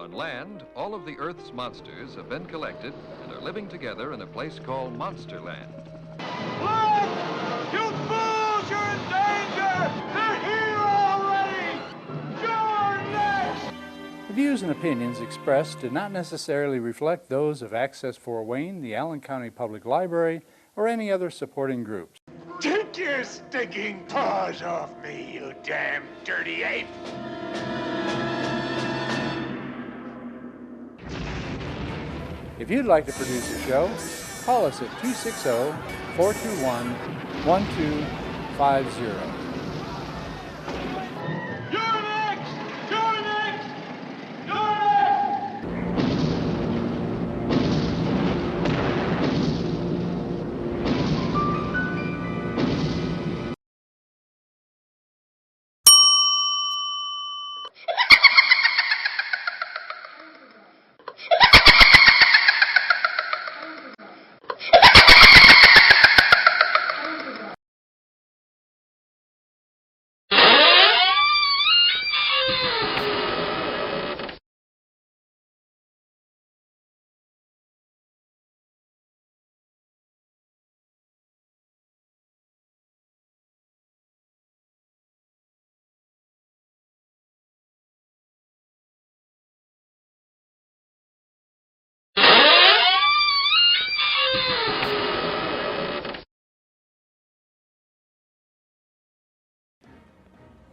On land, all of the Earth's monsters have been collected and are living together in a place called Monsterland. Look! You fools, you're in danger! They're here already! You're next! The views and opinions expressed do not necessarily reflect those of Access Fort Wayne, the Allen County Public Library, or any other supporting groups. Take your stinking paws off me, you damn dirty ape! If you'd like to produce a show, call us at 260-421-1250. You're next! You're next! You're next!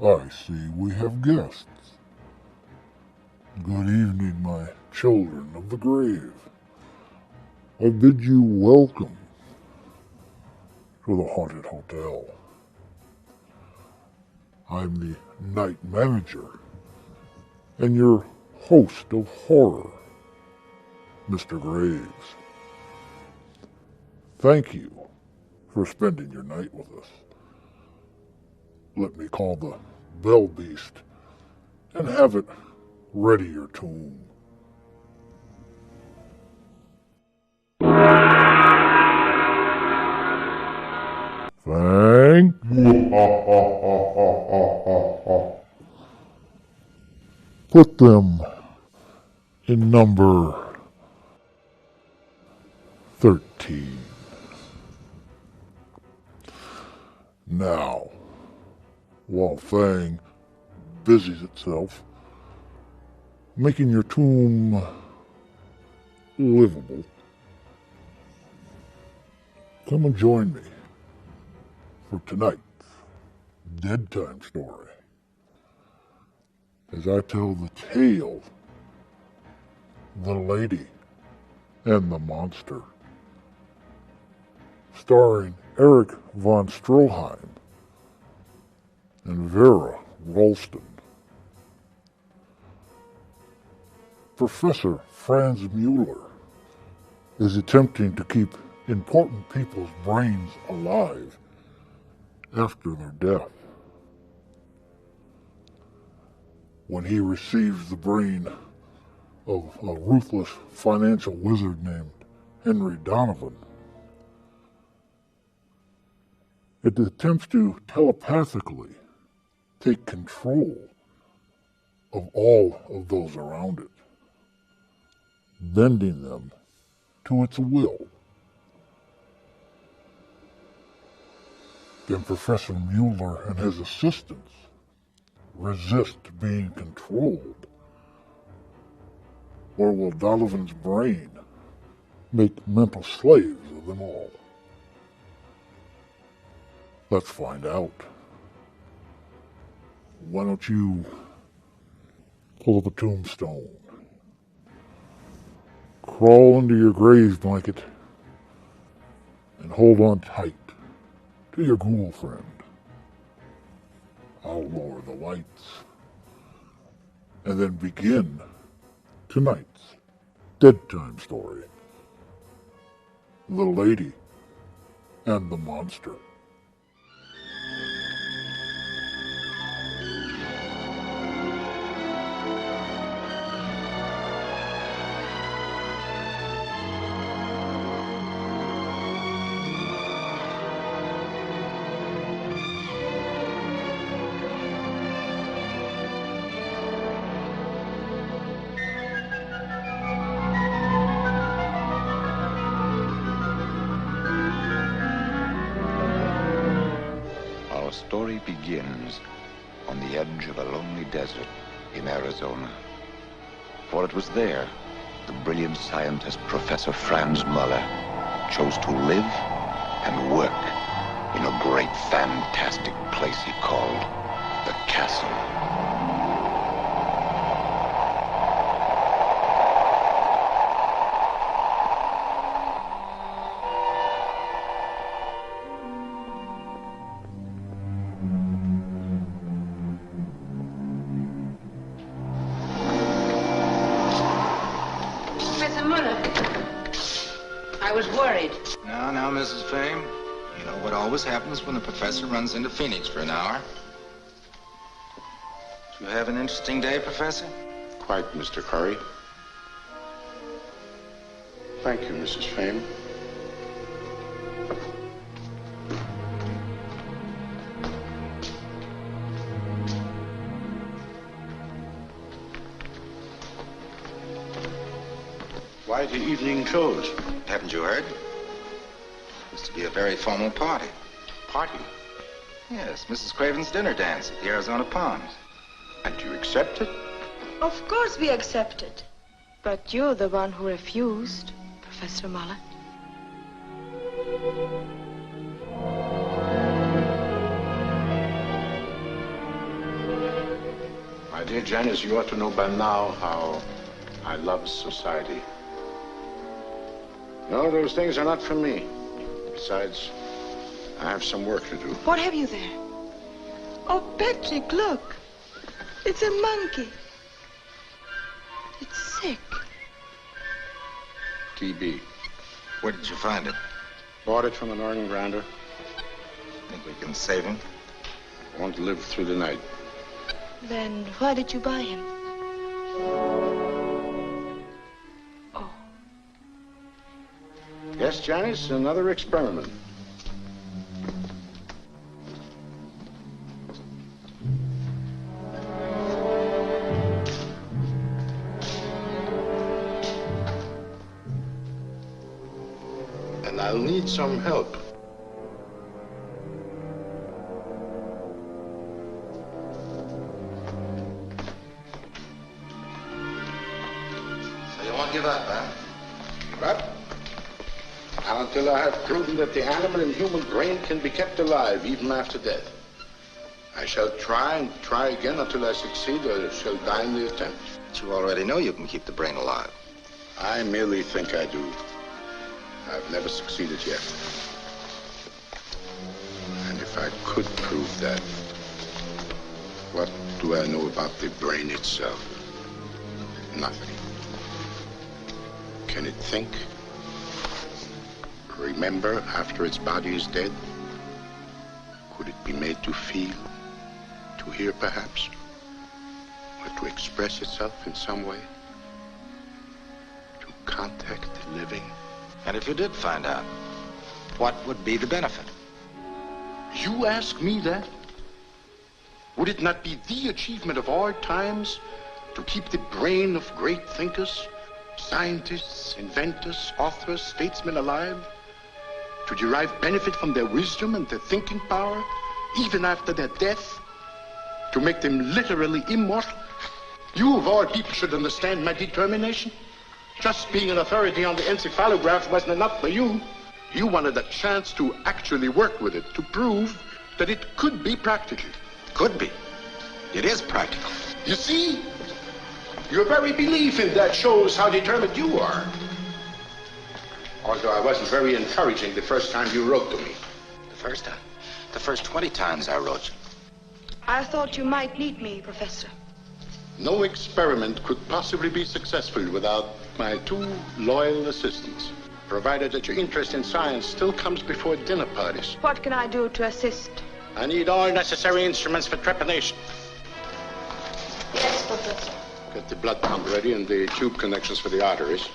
I see we have guests. Good evening, my children of the grave. I bid you welcome to the Haunted Hotel. I'm the night manager and your host of horror, Mr. Graves. Thank you for spending your night with us. Let me call the bell beast and have it ready your tomb. Thank you. Put them in number 13. Now, while Fang busies itself making your tomb livable, come and join me for tonight's Dead Time story as I tell the tale of The Lady and the Monster, starring Eric von Stroheim and Vera Ralston. Professor Franz Mueller is attempting to keep important people's brains alive after their death. When he receives the brain of a ruthless financial wizard named Henry Donovan, it attempts to telepathically take control of all of those around it, bending them to its will. Then Professor Mueller and his assistants resist being controlled, or will Donovan's brain make mental slaves of them all? Let's find out. Why don't you pull up a tombstone, crawl into your grave blanket, and hold on tight to your ghoul friend. I'll lower the lights and then begin tonight's Dead Time story, The Lady and the Monster. story begins on the edge of a lonely desert in Arizona. For it was there the brilliant scientist Professor Franz Muller chose to live and work in a great fantastic place he called the castle. Professor Muller, I was worried. Now, Mrs. Fame, you know what always happens when a professor runs into Phoenix for an hour. Did you have an interesting day, Professor? Quite, Mr. Curry. Thank you, Mrs. Fame. Why the evening clothes? Haven't you heard? It's to be a very formal party. Party? Yes, Mrs. Craven's dinner dance at the Arizona Palms. And you accept it? Of course we accepted. But you're the one who refused, Professor Muller. My dear Janice, you ought to know by now how I love society. No, those things are not for me. Besides, I have some work to do. What have you there? Oh, Patrick, look. It's a monkey. It's sick. TB. Where did you find it? Bought it from an organ grinder. Think we can save him? Won't live through the night. Then why did you buy him? Oh. Yes, Janice, another experiment. And I'll need some help. So you won't give up, huh? But not until I have proven that the animal and human brain can be kept alive even after death. I shall try and try again until I succeed, or shall die in the attempt. But you already know you can keep the brain alive. I merely think I do. I've never succeeded yet. And if I could prove that, what do I know about the brain itself? Nothing. Can it think? Remember after its body is dead? Could it be made to feel? To hear, perhaps? Or to express itself in some way? To contact the living? And if you did find out, what would be the benefit? You ask me that? Would it not be the achievement of all times to keep the brain of great thinkers, scientists, inventors, authors, statesmen alive? To derive benefit from their wisdom and their thinking power, even after their death? To make them literally immortal? You, of all people, should understand my determination. Just being an authority on the encephalograph wasn't enough for you. You wanted a chance to actually work with it, to prove that it could be practical. Could be. It is practical. You see? Your very belief in that shows how determined you are. Although I wasn't very encouraging the first time you wrote to me. The first time? The first 20 times I wrote you. I thought you might need me, Professor. No experiment could possibly be successful without my 2 loyal assistants, provided that your interest in science still comes before dinner parties. What can I do to assist? I need all necessary instruments for trepanation. Yes, Professor. Get the blood pump ready and the tube connections for the arteries.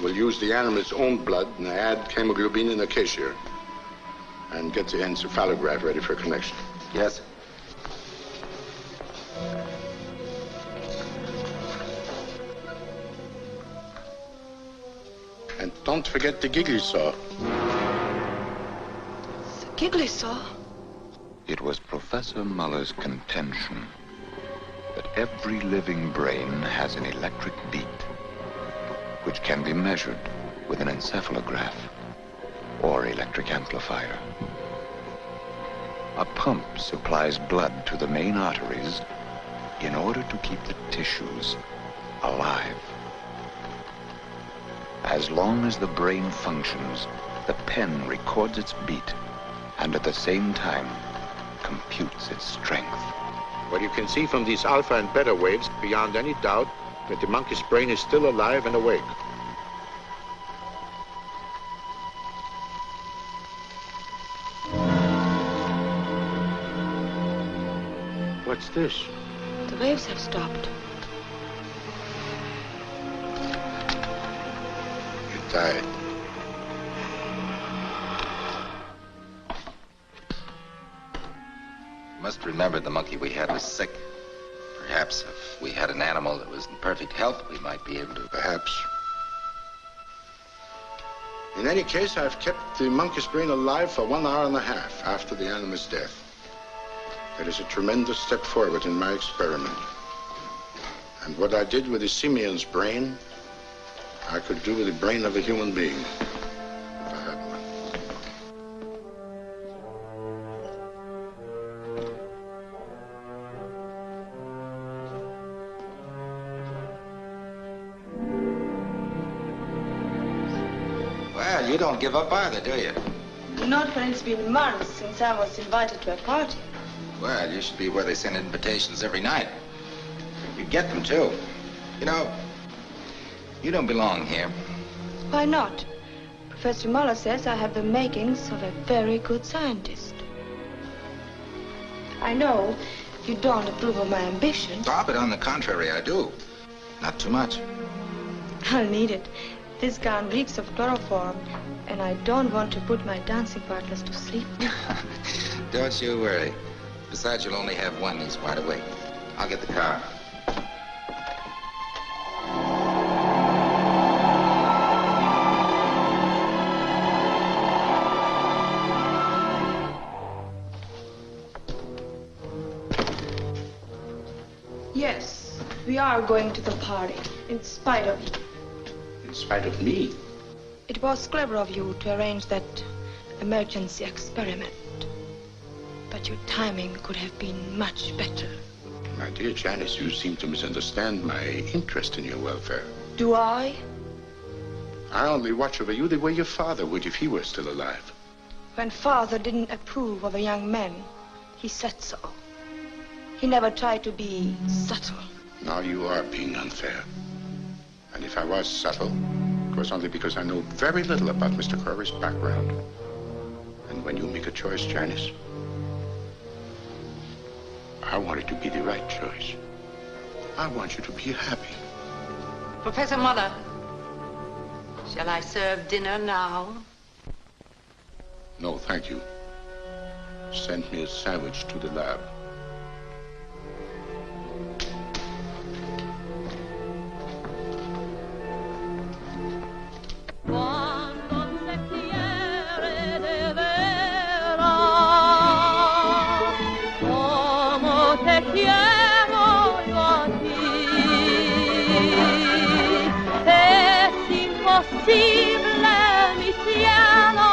We'll use the animal's own blood and add hemoglobin in the cashier. And get the encephalograph ready for connection. Yes. And don't forget the giggly saw. The giggly saw? It was Professor Muller's contention that every living brain has an electric beat, which can be measured with an encephalograph or electric amplifier. A pump supplies blood to the main arteries in order to keep the tissues alive. As long as the brain functions, the pen records its beat and at the same time computes its strength. Well, you can see from these alpha and beta waves beyond any doubt that the monkey's brain is still alive and awake. What's this? The waves have stopped. You died. You must remember the monkey we had was sick. Perhaps if we had an animal that was in perfect health, we might be able to... Perhaps. In any case, I've kept the monkey's brain alive for 1 hour and a half after the animal's death. That is a tremendous step forward in my experiment. And what I did with the simian's brain, I could do with the brain of a human being, if I had one. Well, you don't give up either, do you? Not when it's been months since I was invited to a party. Well, you should be where they send invitations every night. You get them, too. You know, you don't belong here. Why not? Professor Muller says I have the makings of a very good scientist. I know you don't approve of my ambition. Stop it. On the contrary, I do. Not too much. I'll need it. This gown reeks of chloroform, and I don't want to put my dancing partners to sleep. Don't you worry. Besides, you'll only have one. He's wide awake. I'll get the car. Yes, we are going to the party, in spite of you. In spite of me? It was clever of you to arrange that emergency experiment. But your timing could have been much better. My dear Janice, you seem to misunderstand my interest in your welfare. Do I? I only watch over you the way your father would if he were still alive. When Father didn't approve of a young man, he said so. He never tried to be subtle. Now you are being unfair. And if I was subtle, it was only because I know very little about Mr. Curry's background. And when you make a choice, Janice, I want it to be the right choice. I want you to be happy. Professor Muller, shall I serve dinner now? No, thank you. Send me a sandwich to the lab. Mi cielo,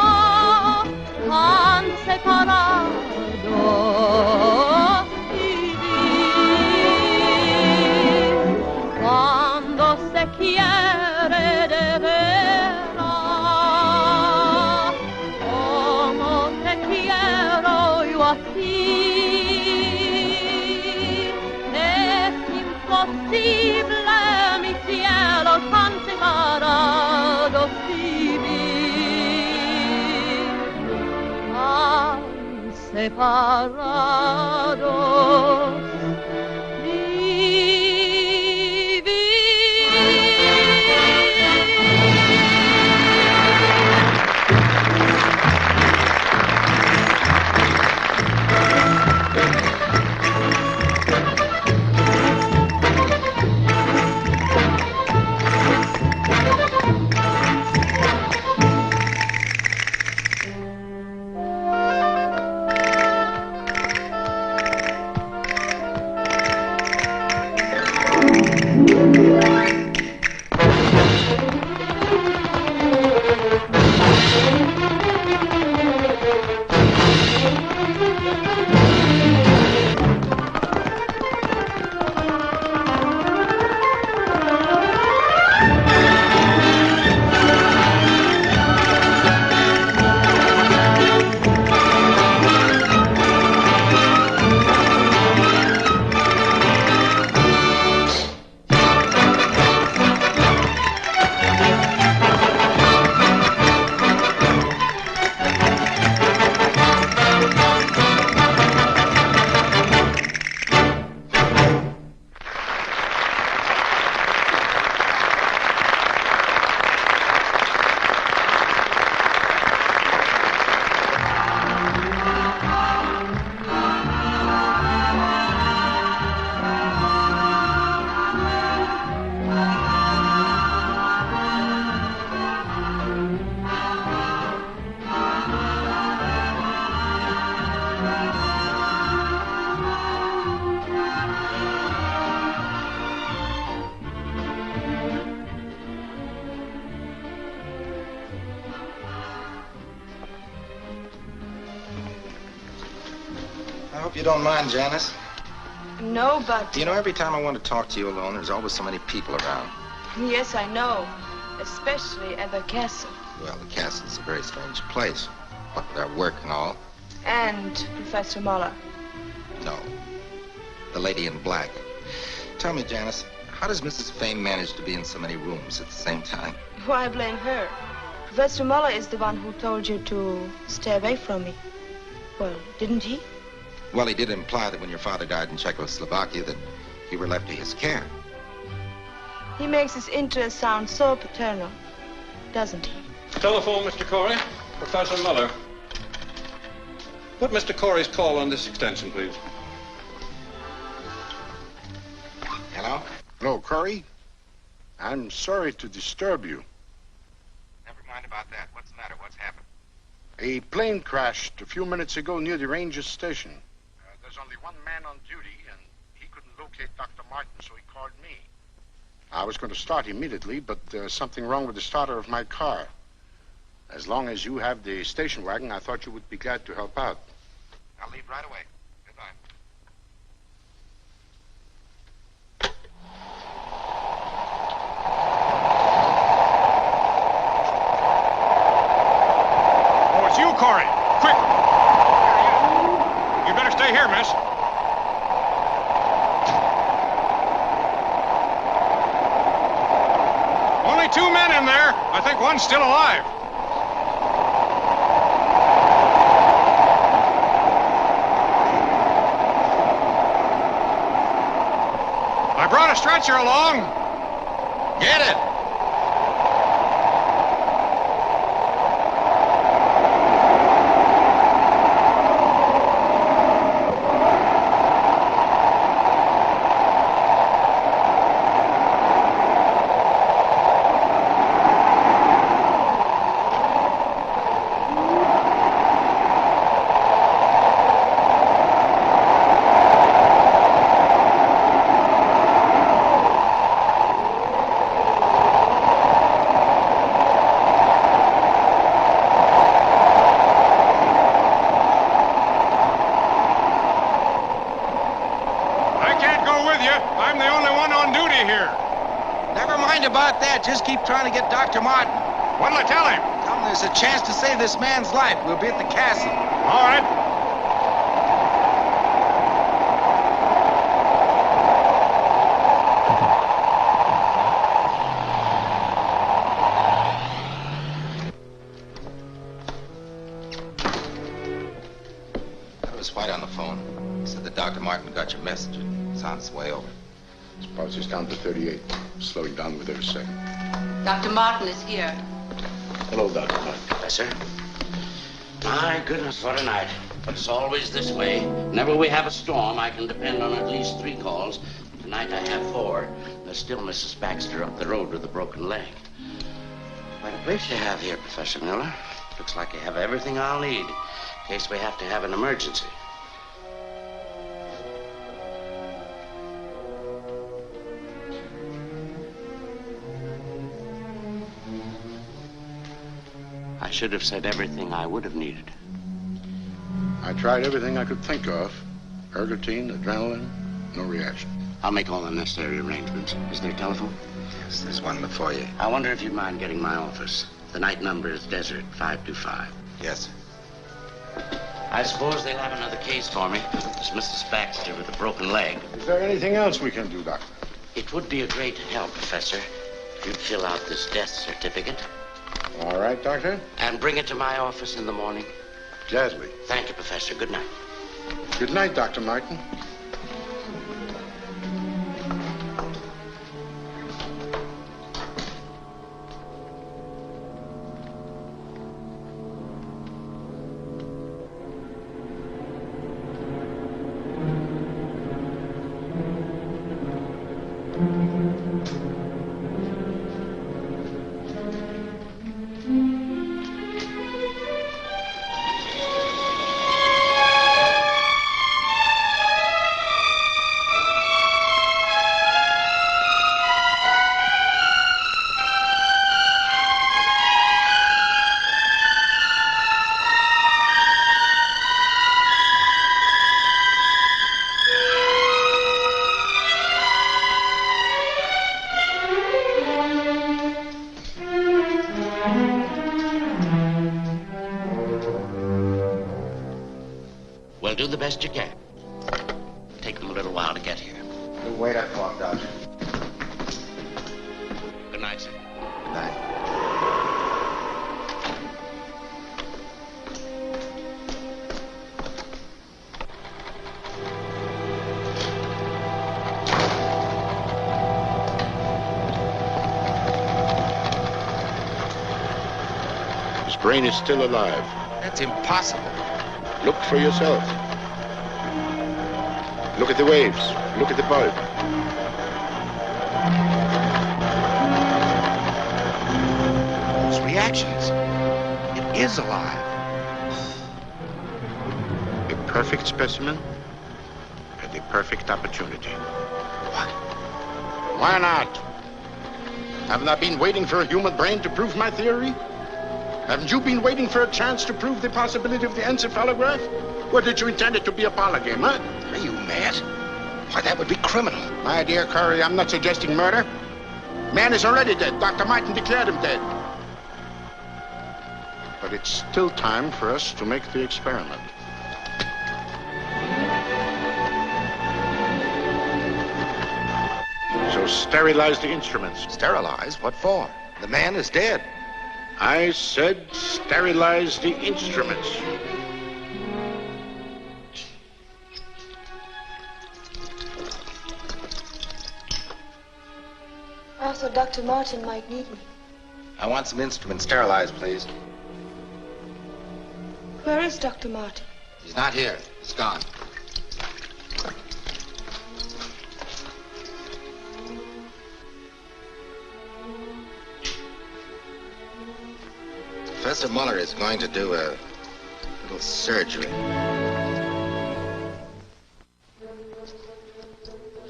tan separado vivir. Cuando se quiere de veras, como te quiero yo a ti. Es imposible, mi cielo, tan separados vivir, tan separados you don't mind, Janice. No, but... You know, every time I want to talk to you alone, there's always so many people around. Yes, I know. Especially at the castle. Well, the castle's a very strange place. What with our work and all. And Professor Muller. No. The lady in black. Tell me, Janice, how does Mrs. Fame manage to be in so many rooms at the same time? Why blame her? Professor Muller is the one who told you to stay away from me. Well, didn't he? Well, he did imply that when your father died in Czechoslovakia that you were left to his care. He makes his interest sound so paternal, doesn't he? Telephone, Mr. Corey. Professor Muller. Put Mr. Corey's call on this extension, please. Hello? Hello, Corey. I'm sorry to disturb you. Never mind about that. What's the matter? What's happened? A plane crashed a few minutes ago near the Rangers station. There's only one man on duty, and he couldn't locate Dr. Martin, so he called me. I was going to start immediately, but there's something wrong with the starter of my car. As long as you have the station wagon, I thought you would be glad to help out. I'll leave right away. Goodbye. Oh, it's you, Corey. Quick. You better stay here, miss. Only 2 men in there. I think one's still alive. I brought a stretcher along. Get it! I'm the only one on duty here. Never mind about that. Just keep trying to get Dr. Martin. What'll I tell him? Tell him there's a chance to save this man's life. We'll be at the castle. All right. That was White on the phone. He said that Dr. Martin got your message. It's on its way over. His pulse is down to 38. Slowing down with every second. Dr. Martin is here. Hello, Dr. Martin. Professor. My goodness, what a night. But it's always this way. Whenever we have a storm, I can depend on at least 3 calls. Tonight I have 4. There's still Mrs. Baxter up the road with a broken leg. Quite a place you have here, Professor Miller. Looks like you have everything I'll need in case we have to have an emergency. I should have said everything I would have needed. I tried everything I could think of. Ergotine, adrenaline, no reaction. I'll make all the necessary arrangements. Is there a telephone? Yes, there's one before you. I wonder if you'd mind getting my office. The night number is Desert 525. Yes, sir. I suppose they'll have another case for me. There's Mrs. Baxter with a broken leg. Is there anything else we can do, Doctor? It would be a great help, Professor, if you'd fill out this death certificate. All right, Doctor. And bring it to my office in the morning. Gladly. Thank you, Professor. Good night. Good night, Dr. Martin. do the best you can. Take them a little while to get here. You wait up, Walk Dodge. Good night, sir. Good night. His brain is still alive. That's impossible. Look for yourself. Look at the waves. Look at the bulb. Those reactions. It is alive. A perfect specimen at the perfect opportunity. What? Why not? Haven't I been waiting for a human brain to prove my theory? Haven't you been waiting for a chance to prove the possibility of the encephalograph? What, did you intend it to be a parlor game, huh? Are you mad? Why, that would be criminal. My dear Curry, I'm not suggesting murder. Man is already dead. Dr. Martin declared him dead. But it's still time for us to make the experiment. So sterilize the instruments. Sterilize? What for? The man is dead. I said sterilize the instruments. I thought Dr. Martin might need me. I want some instruments sterilized, please. Where is Dr. Martin? He's not here. He's gone. Professor Muller is going to do a little surgery.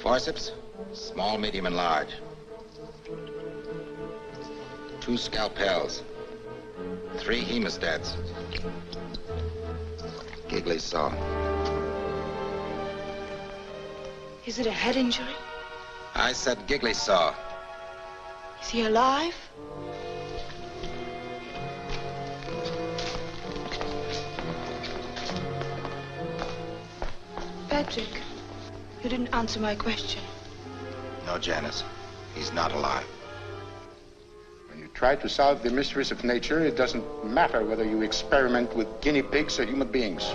Forceps, small, medium, and large. 2 scalpels. 3 hemostats. Giggly saw. Is it a head injury? I said giggly saw. Is he alive? Patrick, you didn't answer my question. No, Janice. He's not alive. When you try to solve the mysteries of nature, it doesn't matter whether you experiment with guinea pigs or human beings.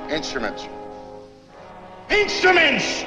Instruments. Instruments!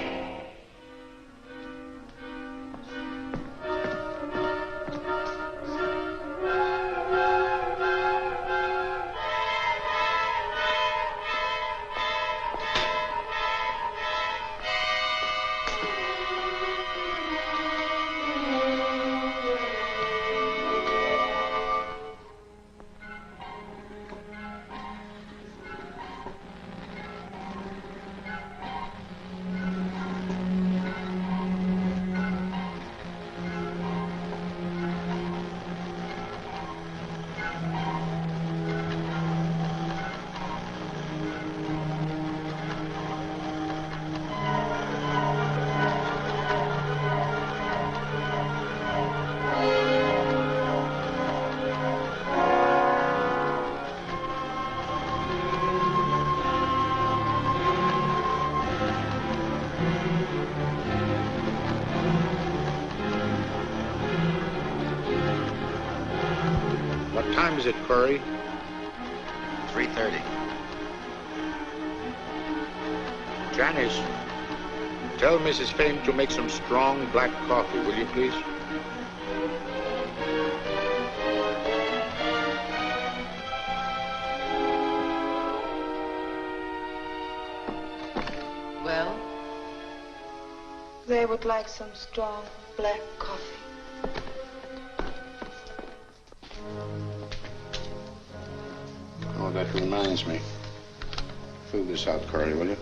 What time is it, Curry? 3:30. Janice, tell Mrs. Fame to make some strong black coffee, will you please? Well? They would like some strong black coffee. Oh, that reminds me. Fill this out, Curry, will you?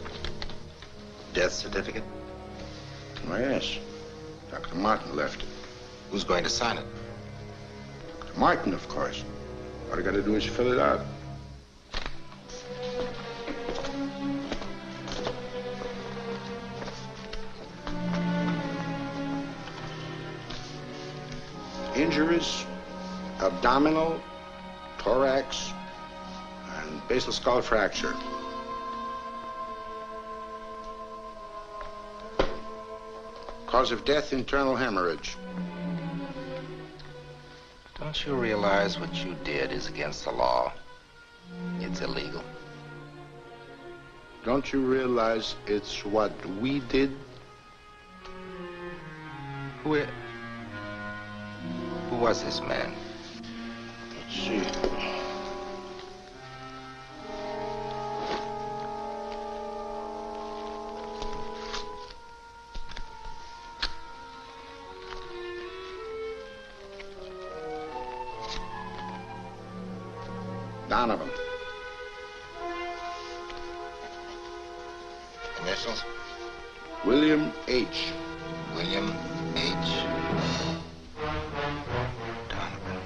Death certificate? Oh, yes. Dr. Martin left it. Who's going to sign it? Dr. Martin, of course. All you gotta do is fill it out. Injuries, abdominal, thorax, and basal skull fracture. Cause of death, internal hemorrhage. Don't you realize what you did is against the law? It's illegal. Don't you realize it's what we did? Who was this man? Let's see. Donovan. Initials? William H. William H. Donovan.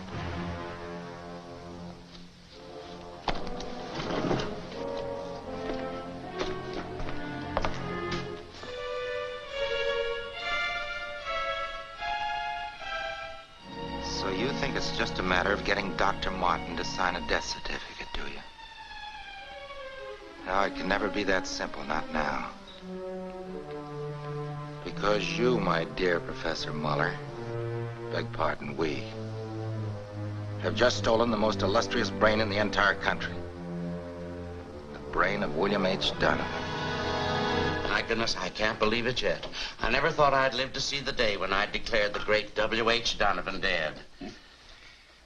So you think it's just a matter of getting Dr. Martin to sign a death certificate, do you? No, it can never be that simple, not now. Because you, my dear Professor Muller, beg pardon, we, have just stolen the most illustrious brain in the entire country. The brain of William H. Donovan. My goodness, I can't believe it yet. I never thought I'd live to see the day when I declared the great W.H. Donovan dead.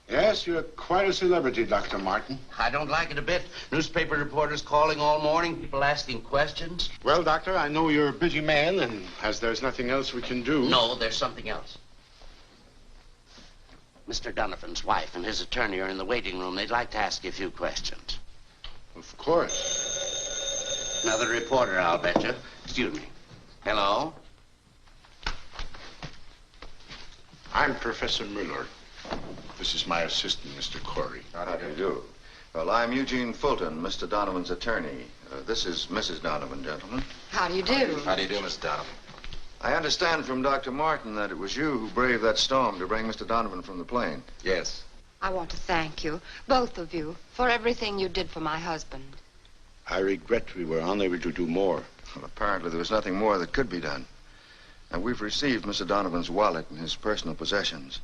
Yes, you're quite a celebrity, Dr. Martin. I don't like it a bit. Newspaper reporters calling all morning, people asking questions. Well, Doctor, I know you're a busy man, and as there's nothing else we can do... No, there's something else. Mr. Donovan's wife and his attorney are in the waiting room. They'd like to ask you a few questions. Of course. Another reporter, I'll bet you. Excuse me. Hello? I'm Professor Muller. This is my assistant, Mr. Corey. How do you do? Well, I'm Eugene Fulton, Mr. Donovan's attorney. This is Mrs. Donovan, gentlemen. How do you do? How do you do, Miss Donovan? I understand from Dr. Martin that it was you who braved that storm to bring Mr. Donovan from the plane. Yes. I want to thank you, both of you, for everything you did for my husband. I regret we were unable to do more. Well, apparently there was nothing more that could be done. And we've received Mr. Donovan's wallet and his personal possessions.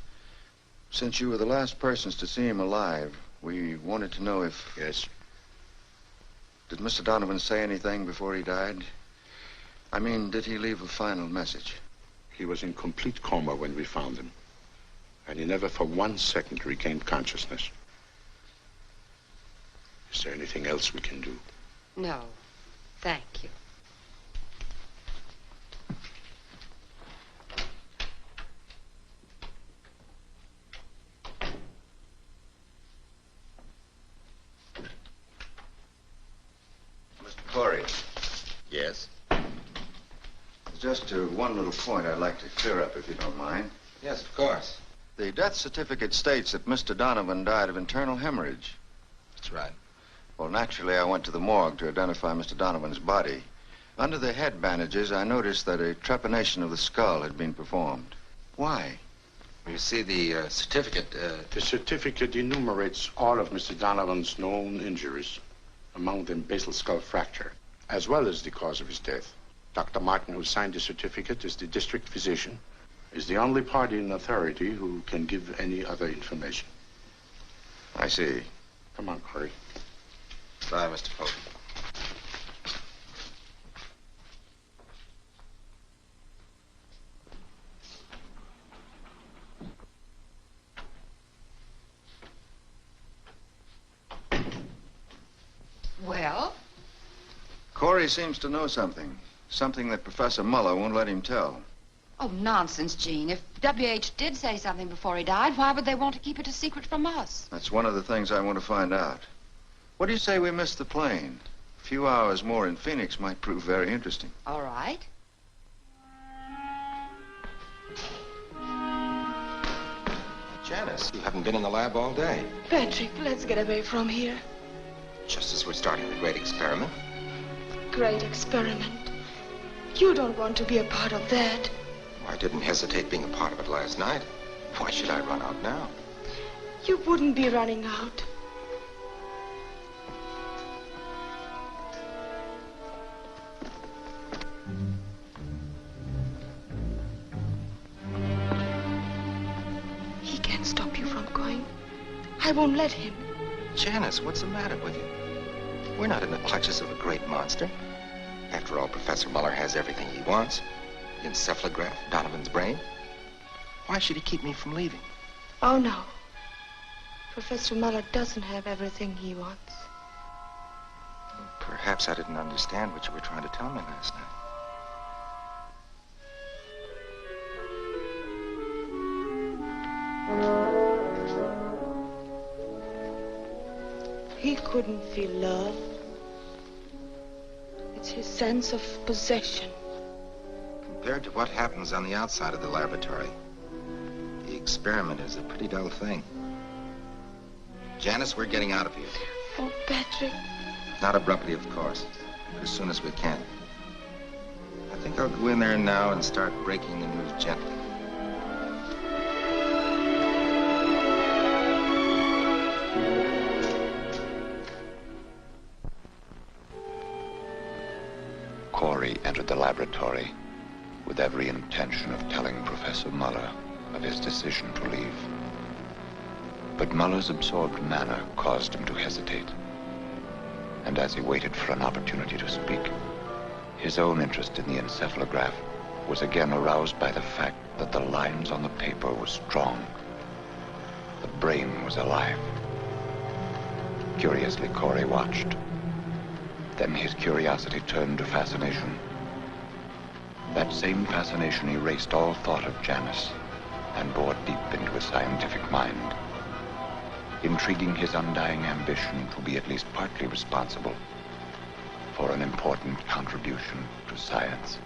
Since you were the last persons to see him alive, we wanted to know if... Yes? Did Mr. Donovan say anything before he died? I mean, did he leave a final message? He was in complete coma when we found him. And he never for 1 second regained consciousness. Is there anything else we can do? No, thank you. Corey. Yes? Just one little point I'd like to clear up, if you don't mind. Yes, of course. The death certificate states that Mr. Donovan died of internal hemorrhage. That's right. Well, naturally, I went to the morgue to identify Mr. Donovan's body. Under the head bandages, I noticed that a trepanation of the skull had been performed. Why? You see, the certificate... The certificate enumerates all of Mr. Donovan's known injuries, among them basal skull fracture, as well as the cause of his death. Dr. Martin, who signed the certificate, is the district physician, is the only party in authority who can give any other information. I see. Come on, Corey. Bye, Mr. Fulton. Well? Corey seems to know something. Something that Professor Muller won't let him tell. Oh, nonsense, Jean. If W.H. did say something before he died, why would they want to keep it a secret from us? That's one of the things I want to find out. What do you say we miss the plane? A few hours more in Phoenix might prove very interesting. All right. Janice, you haven't been in the lab all day. Patrick, let's get away from here. Just as we're starting the great experiment. Great experiment. You don't want to be a part of that. I didn't hesitate being a part of it last night. Why should I run out now? You wouldn't be running out. can't stop you from going. I won't let him. Janice, what's the matter with you? We're not in the clutches of a great monster. After all, Professor Muller has everything he wants. The encephalograph, Donovan's brain. Why should he keep me from leaving? Oh, no. Professor Muller doesn't have everything he wants. Perhaps I didn't understand what you were trying to tell me last night. He couldn't feel love. It's his sense of possession. Compared to what happens on the outside of the laboratory, the experiment is a pretty dull thing. Janice, we're getting out of here. Oh, Patrick. Not abruptly, of course, but as soon as we can. I think I'll go in there now and start breaking the news gently. Corey entered the laboratory with every intention of telling Professor Muller of his decision to leave. But Muller's absorbed manner caused him to hesitate. And as he waited for an opportunity to speak, his own interest in the encephalograph was again aroused by the fact that the lines on the paper were strong. The brain was alive. Curiously, Corey watched. Then his curiosity turned to fascination. That same fascination erased all thought of Janice and bored deep into his scientific mind, intriguing his undying ambition to be at least partly responsible for an important contribution to science.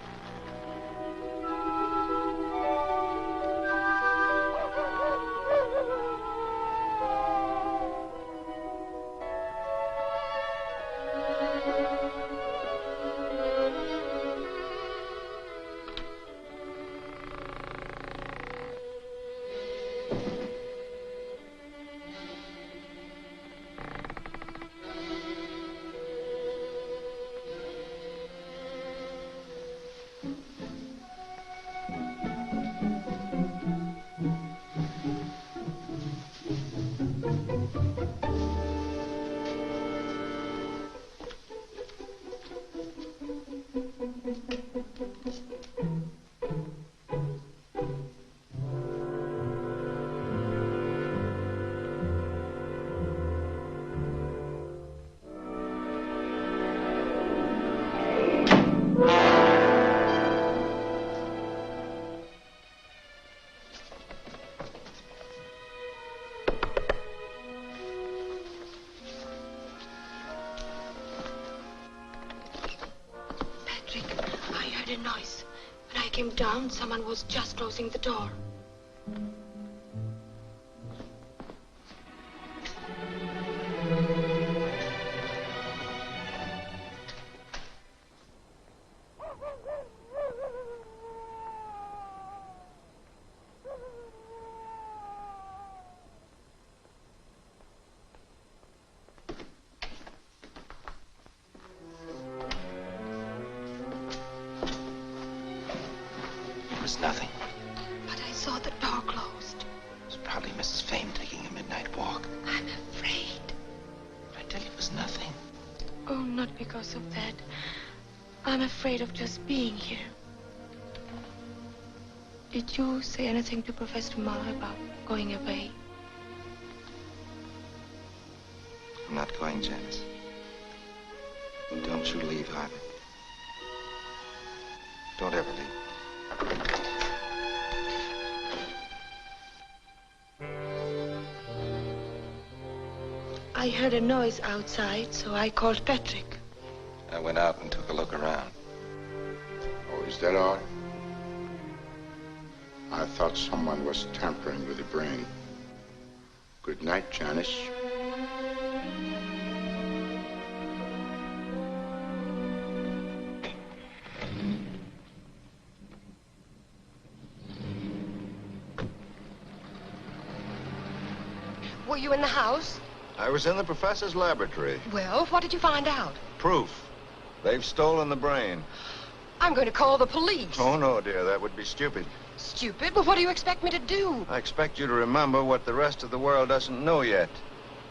Came down, someone was just closing the door. Nothing. But I saw the door closed. It was probably Mrs. Fame taking a midnight walk. I'm afraid. I tell you, it was nothing. Oh, not because of that. I'm afraid of just being here. Did you say anything to Professor Muller about going away? I'm not going, Janice. Don't you leave, Harvey. Don't ever leave. I heard a noise outside, so I called Patrick. I went out and took a look around. Oh, is that all? I thought someone was tampering with the brain. Good night, Janice. Were you in the house? I was in the professor's laboratory. Well, what did you find out? Proof. They've stolen the brain. I'm going to call the police. Oh, no, dear. That would be stupid. Stupid? But what do you expect me to do? I expect you to remember what the rest of the world doesn't know yet.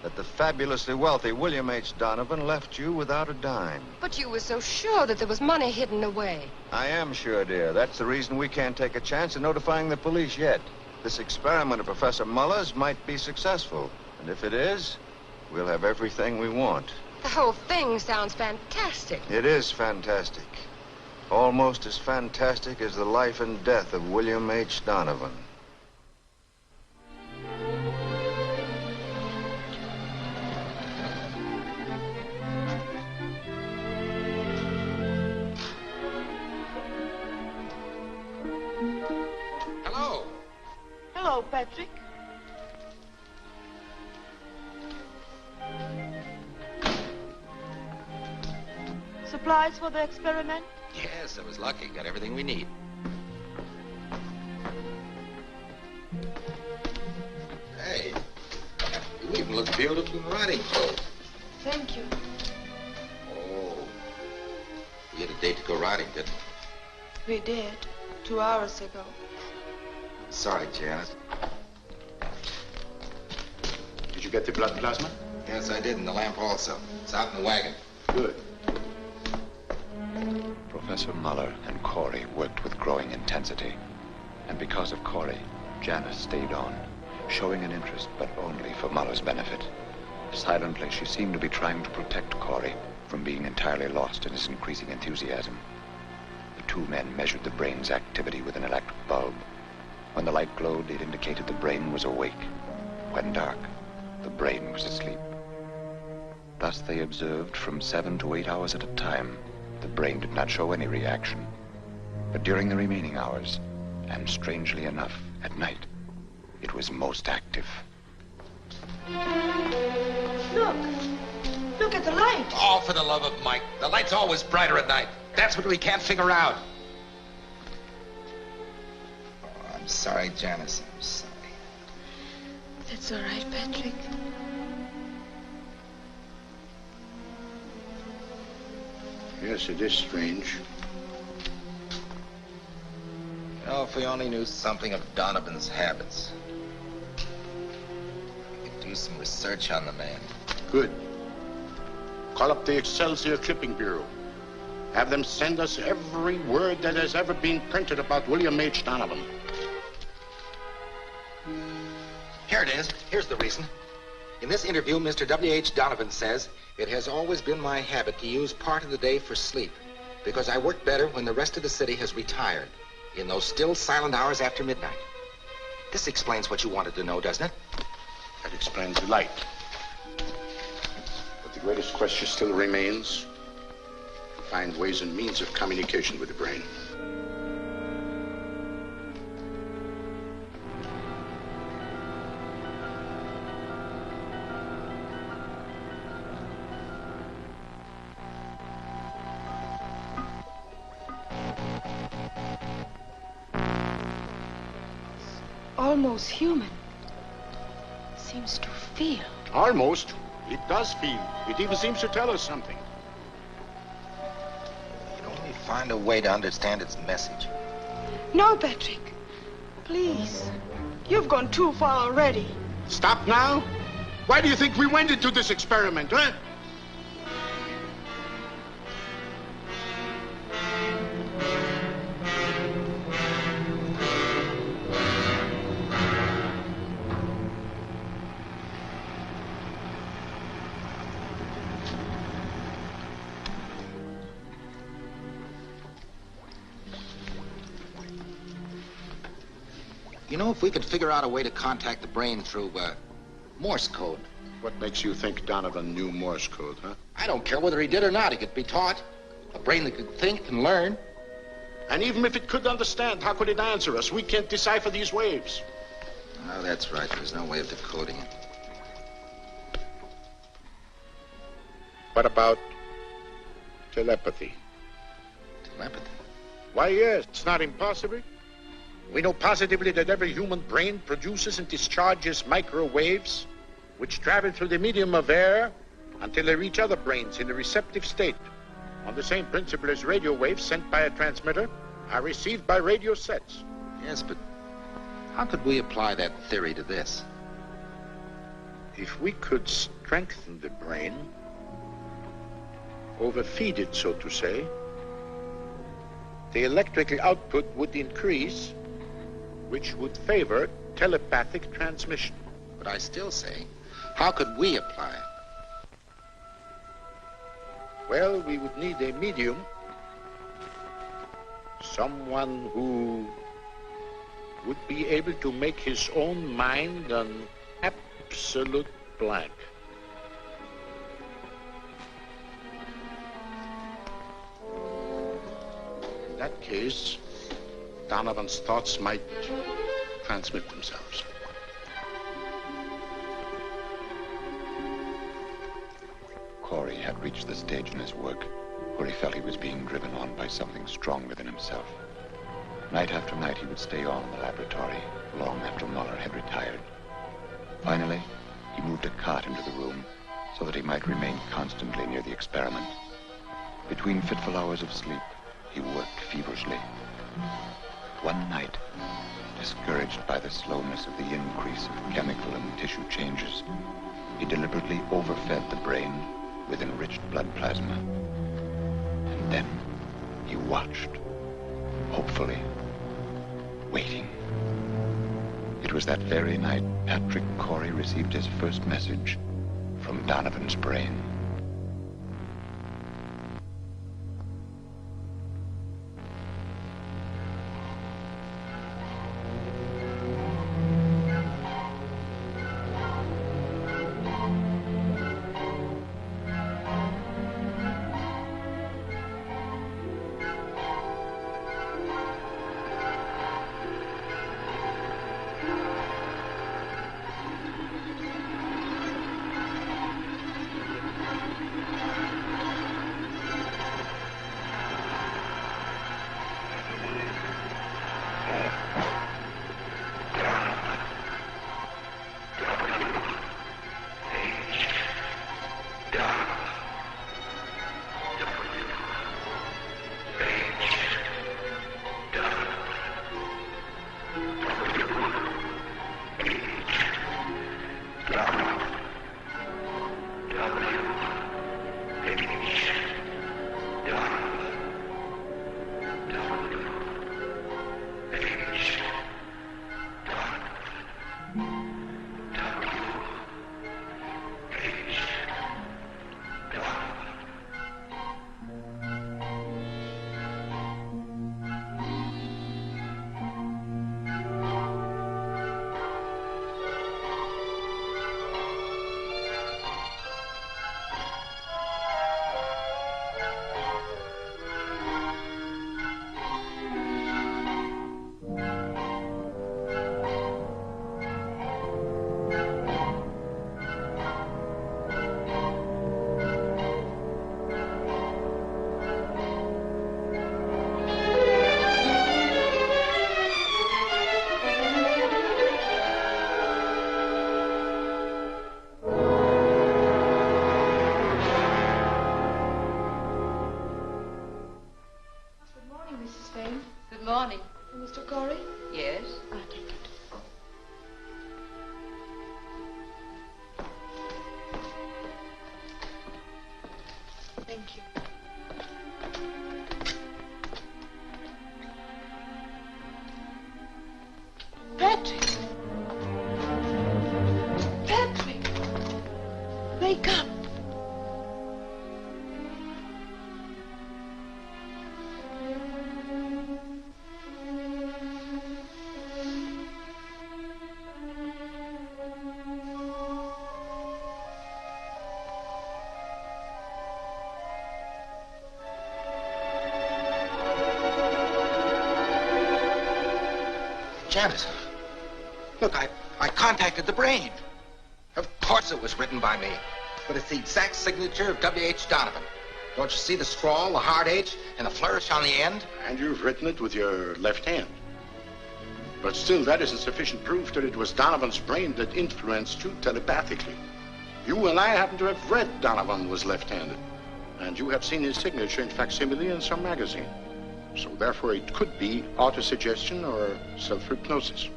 That the fabulously wealthy William H. Donovan left you without a dime. But you were so sure that there was money hidden away. I am sure, dear. That's the reason we can't take a chance of notifying the police yet. This experiment of Professor Muller's might be successful. And if it is, we'll have everything we want. The whole thing sounds fantastic. It is fantastic. Almost as fantastic as the life and death of William H. Donovan. Hello. Hello, Patrick. Supplies for the experiment? Yes, I was lucky. Got everything we need. Hey, you even look beautiful in riding clothes. Thank you. Oh, we had a date to go riding, didn't we? We did, 2 hours ago. Sorry, Janice. Did you get the blood plasma? Yes, I did, and the lamp also. It's out in the wagon. Good. Professor Muller and Corey worked with growing intensity. And because of Corey, Janice stayed on, showing an interest, but only for Muller's benefit. Silently, she seemed to be trying to protect Corey from being entirely lost in his increasing enthusiasm. The two men measured the brain's activity with an electric bulb. When the light glowed, it indicated the brain was awake. When dark, the brain was asleep. Thus they observed from 7 to 8 hours at a time. The brain did not show any reaction. But during the remaining hours, and strangely enough, at night, it was most active. Look. Look at the light. Oh, for the love of Mike. The light's always brighter at night. That's what we can't figure out. Oh, I'm sorry, Janice. I'm sorry. That's all right, Patrick. Yes, it is strange. You know, if we only knew something of Donovan's habits. We could do some research on the man. Good. Call up the Excelsior Clipping Bureau. Have them send us every word that has ever been printed about William H. Donovan. Here it is. Here's the reason. In this interview, Mr. W.H. Donovan says, "It has always been my habit to use part of the day for sleep, because I work better when the rest of the city has retired, in those still silent hours after midnight." This explains what you wanted to know, doesn't it? That explains the light. But the greatest question still remains: to find ways and means of communication with the brain. Almost human. Seems to feel. Almost. It does feel. It even seems to tell us something. You'd only find a way to understand its message. No, Patrick. Please. You've gone too far already. Stop now? Why do you think we went into this experiment, huh? You know, if we could figure out a way to contact the brain through, Morse code. What makes you think Donovan knew Morse code, huh? I don't care whether he did or not. He could be taught. A brain that could think and learn. And even if it could understand, how could it answer us? We can't decipher these waves. Oh, that's right. There's no way of decoding it. What about telepathy? Telepathy? Why, yes, it's not impossible. We know positively that every human brain produces and discharges microwaves which travel through the medium of air until they reach other brains in a receptive state. On the same principle as radio waves sent by a transmitter are received by radio sets. Yes, but how could we apply that theory to this? If we could strengthen the brain, overfeed it, so to say, the electrical output would increase, which would favor telepathic transmission. But I still say, how could we apply it? Well, we would need a medium, someone who would be able to make his own mind an absolute blank. In that case, Donovan's thoughts might transmit themselves. Corey had reached the stage in his work where he felt he was being driven on by something stronger than himself. Night after night, he would stay on in the laboratory long after Muller had retired. Finally, he moved a cot into the room so that he might remain constantly near the experiment. Between fitful hours of sleep, he worked feverishly. One night, discouraged by the slowness of the increase of chemical and tissue changes, he deliberately overfed the brain with enriched blood plasma. And then he watched, hopefully, waiting. It was that very night Patrick Corey received his first message from Donovan's brain. Good morning. Mr. Corey? Yes? I'll take it. Thank you. Patrick! Patrick! Wake up! Janice, look, I contacted the brain. Of course it was written by me, but it's the exact signature of W.H. Donovan. Don't you see the scrawl, the hard H, and the flourish on the end? And you've written it with your left hand. But still, that isn't sufficient proof that it was Donovan's brain that influenced you telepathically. You and I happen to have read Donovan was left-handed. And you have seen his signature in facsimile in some magazine. So therefore it could be autosuggestion or self-hypnosis.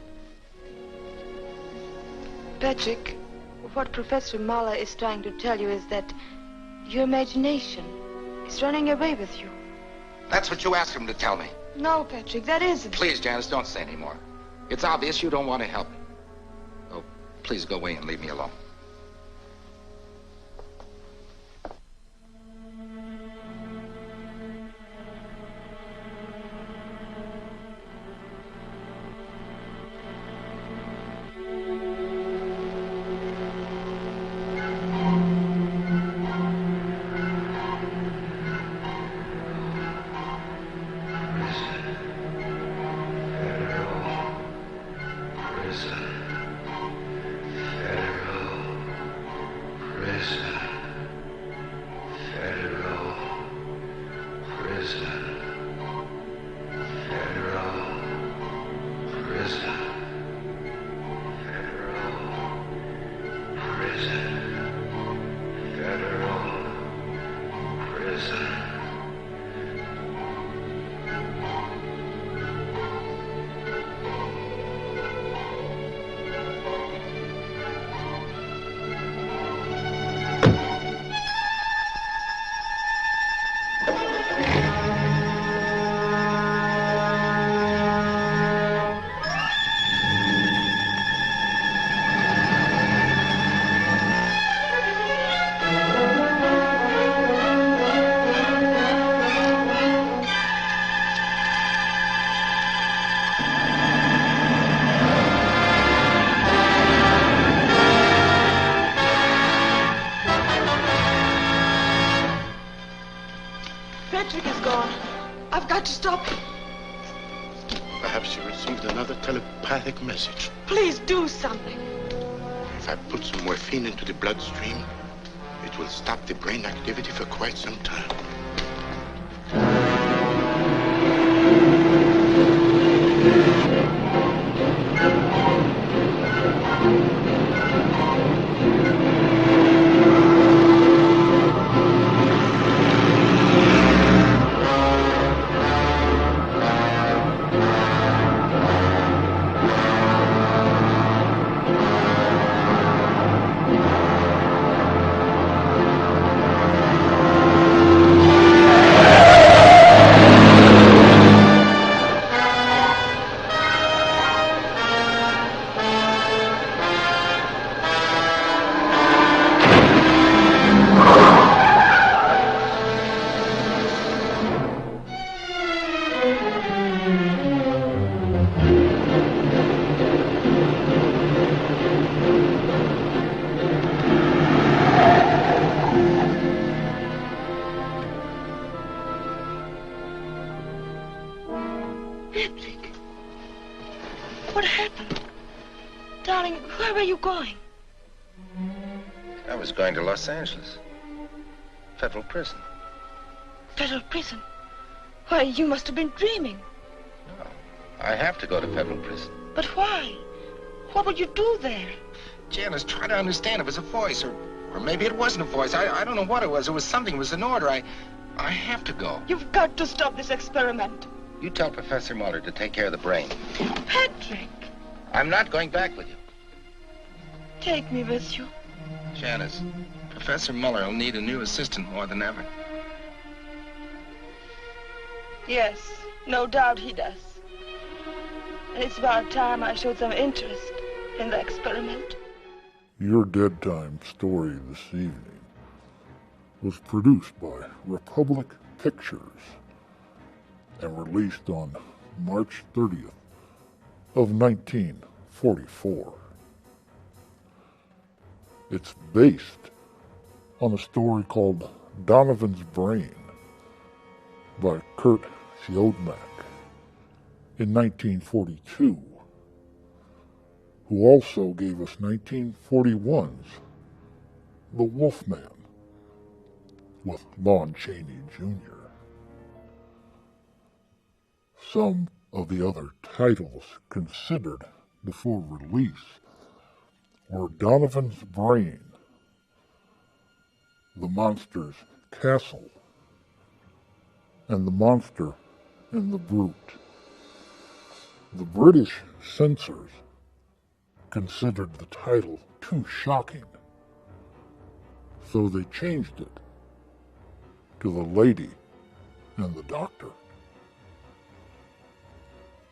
Patrick, what Professor Muller is trying to tell you is that your imagination is running away with you. That's what you asked him to tell me. No, Patrick, that isn't. Please, Janice, don't say any more. It's obvious you don't want to help me. Oh, please go away and leave me alone. Telepathic message. Please do something. If I put some morphine into the bloodstream, it will stop the brain activity for quite some time. What happened? Darling, where were you going? I was going to Los Angeles. Federal prison. Federal prison? Why, you must have been dreaming. No, I have to go to federal prison. But why? What would you do there? Janice, try to understand. It was a voice, or maybe it wasn't a voice. I don't know what it was. It was something. It was an order. I have to go. You've got to stop this experiment. You tell Professor Muller to take care of the brain. Patrick! I'm not going back with you. Take me with you. Janice, Professor Muller will need a new assistant more than ever. Yes, no doubt he does. And it's about time I showed some interest in the experiment. Your Dead Time story this evening was produced by Republic Pictures and released on March 30th of 1944. It's based on a story called Donovan's Brain by Kurt Siodmak in 1942, who also gave us 1941's The Wolfman with Lon Chaney Jr. Some of the other titles considered before release were Donovan's Brain, The Monster's Castle, and The Monster and the Brute. The British censors considered the title too shocking, so they changed it to The Lady and the Doctor.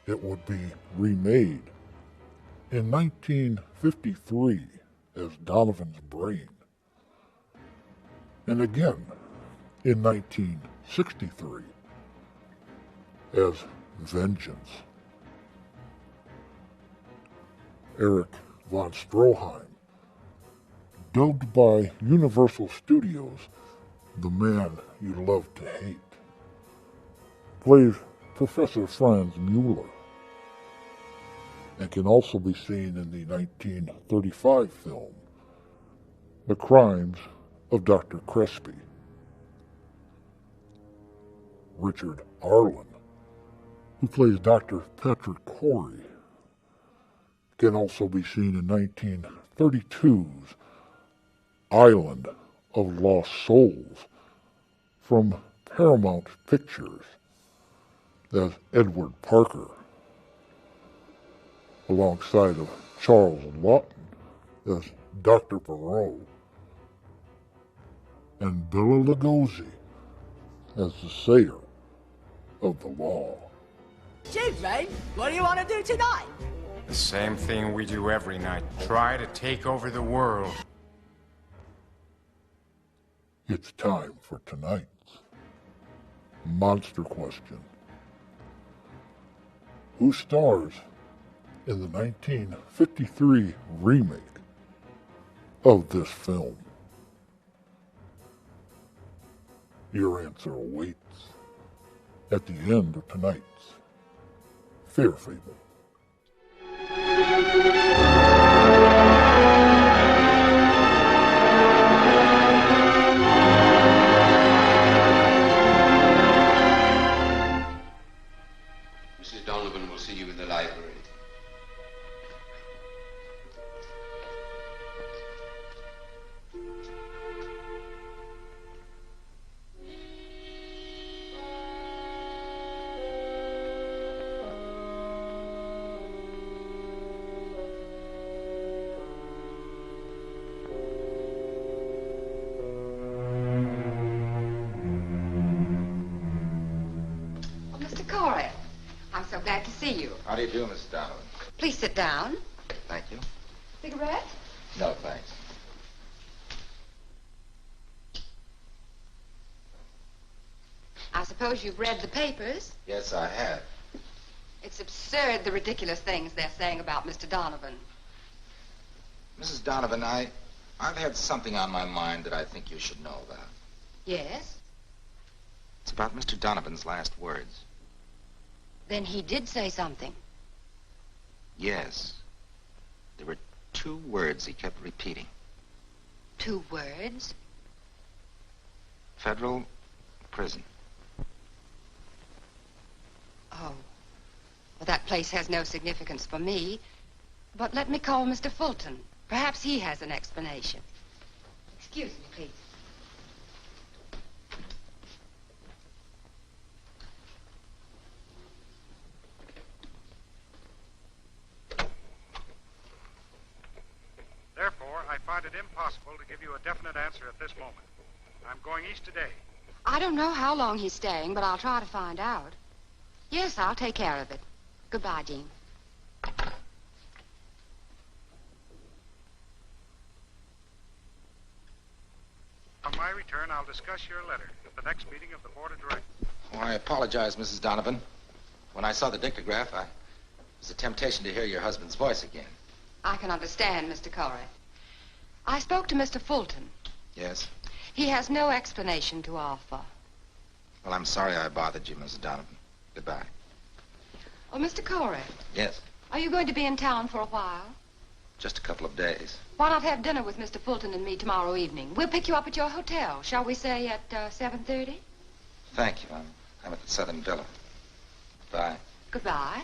It would be remade in 1953 as Donovan's Brain, and again in 1963 as Vengeance. Erich von Stroheim, dubbed by Universal Studios the man you love to hate, plays Professor Franz Mueller, and can also be seen in the 1935 film The Crimes of Dr. Crespi. Richard Arlen, who plays Dr. Patrick Corey, can also be seen in 1932's Island of Lost Souls from Paramount Pictures as Edward Parker, alongside of Charles Lawton as Dr. Perot, and Bela Lugosi as the Sayer of the Law. Shoot, Ray, what do you want to do tonight? The same thing we do every night. Try to take over the world. It's time for tonight's Monster Question. Who stars in the 1953 remake of this film? Your answer awaits at the end of tonight's Fair Fable. Mrs. Donovan will see you in the library. How do you do, Mrs. Donovan? Please sit down. Thank you. Cigarette? No, thanks. I suppose you've read the papers. Yes, I have. It's absurd, the ridiculous things they're saying about Mr. Donovan. Mrs. Donovan, I've had something on my mind that I think you should know about. Yes? It's about Mr. Donovan's last words. Then he did say something. Yes. There were 2 words he kept repeating. 2 words? Federal prison. Oh. Well, that place has no significance for me. But let me call Mr. Fulton. Perhaps he has an explanation. Excuse me, please. Therefore, I find it impossible to give you a definite answer at this moment. I'm going east today. I don't know how long he's staying, but I'll try to find out. Yes, I'll take care of it. Goodbye, Dean. On my return, I'll discuss your letter at the next meeting of the Board of Directors. Oh, I apologize, Mrs. Donovan. When I saw the dictograph, it was a temptation to hear your husband's voice again. I can understand, Mr. Corey. I spoke to Mr. Fulton. Yes? He has no explanation to offer. Well, I'm sorry I bothered you, Mrs. Donovan. Goodbye. Oh, Mr. Corey. Yes? Are you going to be in town for a while? Just a couple of days. Why not have dinner with Mr. Fulton and me tomorrow evening? We'll pick you up at your hotel. Shall we say at 7:30? Thank you. I'm at the Southern Villa. Bye. Goodbye.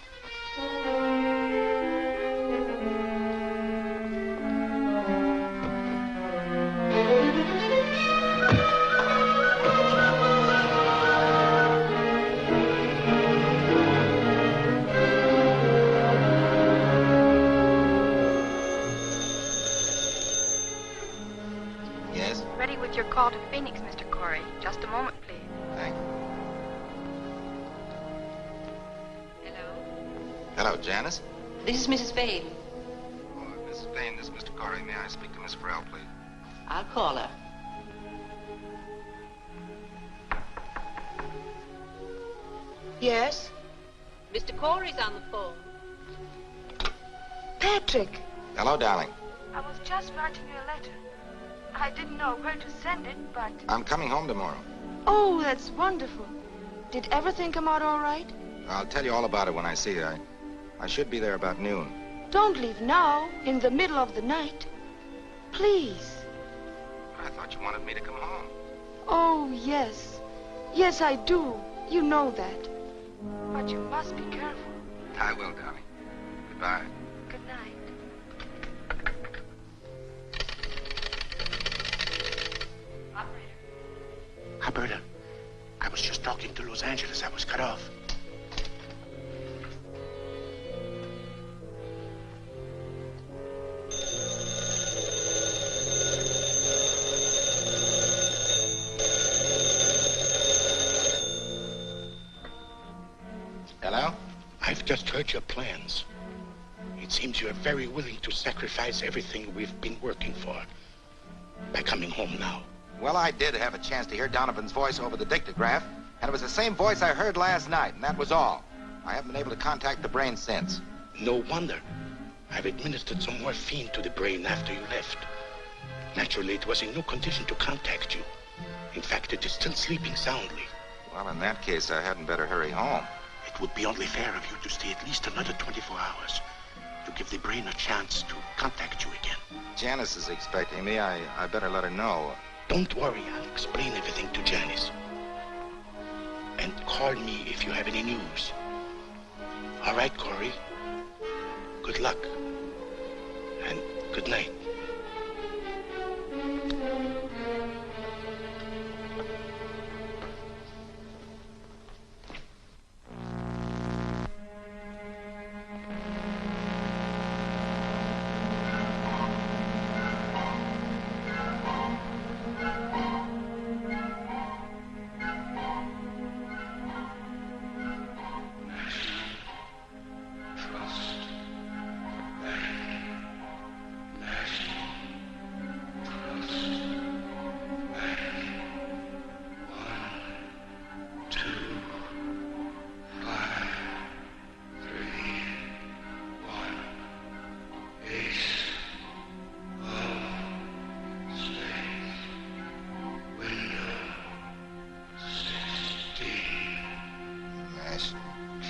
Yes? Ready with your call to Phoenix, Mr. Corey. Just a moment, please. Thank you. Hello? Hello, Janice. This is Mrs. Vane. Mrs. Payne, this is Mr. Corey. May I speak to Miss Farrell, please? I'll call her. Yes? Mr. Corey's on the phone. Patrick! Hello, darling. I was just writing you a letter. I didn't know where to send it, but... I'm coming home tomorrow. Oh, that's wonderful. Did everything come out all right? I'll tell you all about it when I see you. I should be there about noon. Don't leave now, in the middle of the night. Please. I thought you wanted me to come home. Oh, yes. Yes, I do. You know that. But you must be careful. I will, darling. Goodbye. Good night. Alberta, I was just talking to Los Angeles. I was cut off. Hello? I've just heard your plans. It seems you're very willing to sacrifice everything we've been working for by coming home now. Well, I did have a chance to hear Donovan's voice over the dictograph, and it was the same voice I heard last night, and that was all. I haven't been able to contact the brain since. No wonder. I've administered some morphine to the brain after you left. Naturally, it was in no condition to contact you. In fact, it is still sleeping soundly. Well, in that case, I hadn't better hurry home. It would be only fair of you to stay at least another 24 hours to give the brain a chance to contact you again. Janice is expecting me. I better let her know. Don't worry. I'll explain everything to Janice. And call me if you have any news. All right, Corey. Good luck. And good night.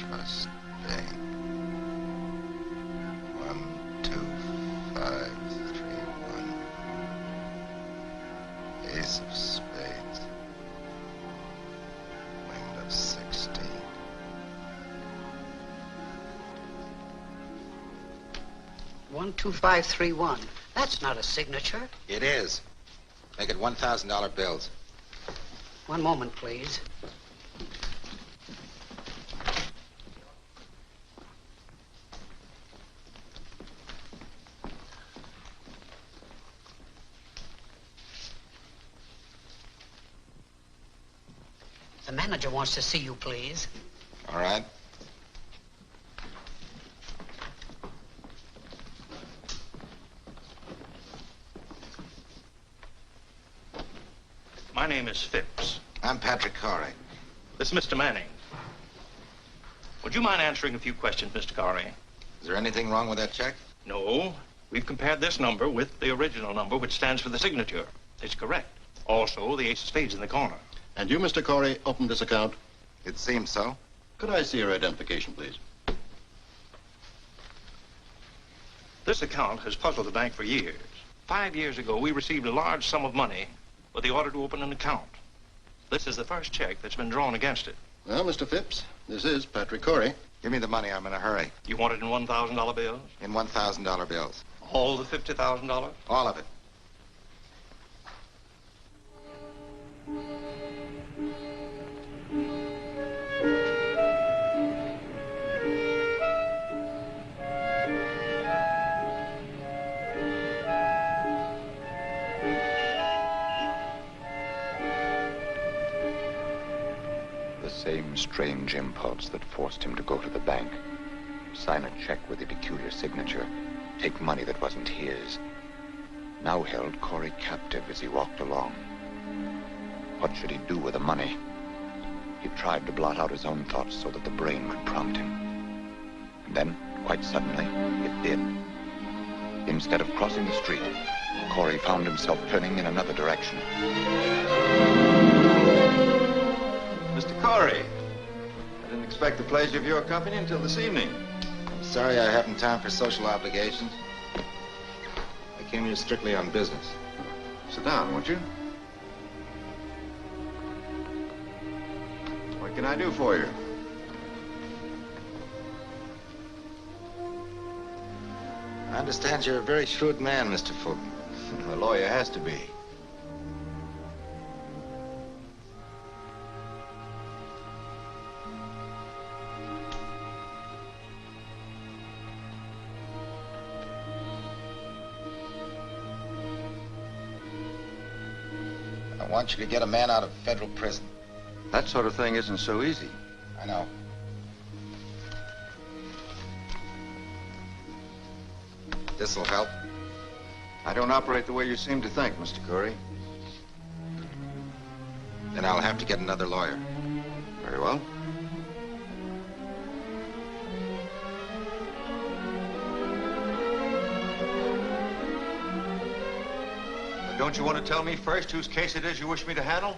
Trust Bank. 12531. Ace of spades. Winged of 16. $12531. That's not a signature. It is. Make it $1,000 bills. One moment, please. The manager wants to see you, please. All right. My name is Phipps. I'm Patrick Corey. This is Mr. Manning. Would you mind answering a few questions, Mr. Corey? Is there anything wrong with that check? No. We've compared this number with the original number, which stands for the signature. It's correct. Also, the ace of spades in the corner. And you, Mr. Corey, opened this account? It seems so. Could I see your identification, please? This account has puzzled the bank for years. 5 years ago, we received a large sum of money with the order to open an account. This is the first check that's been drawn against it. Well, Mr. Phipps, this is Patrick Corey. Give me the money. I'm in a hurry. You want it in $1,000 bills? In $1,000 bills. All the $50,000? All of it. same strange impulse that forced him to go to the bank, sign a check with a peculiar signature, take money that wasn't his, now held Corey captive as he walked along. What should he do with the money? He tried to blot out his own thoughts so that the brain could prompt him. And then, quite suddenly, it did. Instead of crossing the street, Corey found himself turning in another direction. Mr. Corey, I didn't expect the pleasure of your company until this evening. I'm sorry I haven't time for social obligations. I came here strictly on business. Sit down, won't you? What can I do for you? I understand you're a very shrewd man, Mr. Fulton. A lawyer has to be. I want you to get a man out of federal prison. That sort of thing isn't so easy. I know. This'll help. I don't operate the way you seem to think, Mr. Corey. Then I'll have to get another lawyer. Very well. Don't you want to tell me first whose case it is you wish me to handle?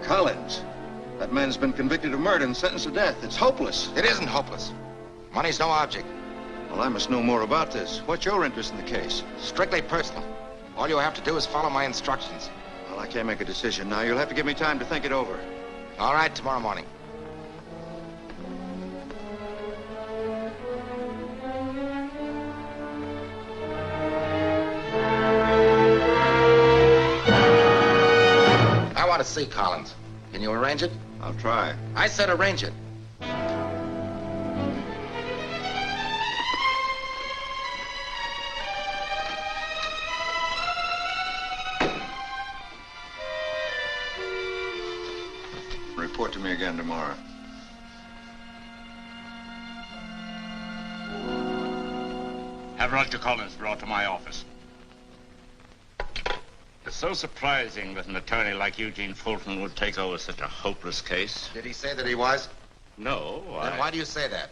Collins. That man's been convicted of murder and sentenced to death. It's hopeless. It isn't hopeless. Money's no object. Well, I must know more about this. What's your interest in the case? Strictly personal. All you have to do is follow my instructions. Well, I can't make a decision now. You'll have to give me time to think it over. All right, tomorrow morning. I want to see Collins. Can you arrange it? I'll try. I said arrange it. Report to me again tomorrow. Have Roger Collins brought to my office. It's so surprising that an attorney like Eugene Fulton would take over such a hopeless case. Did he say that he was? No, Then why do you say that?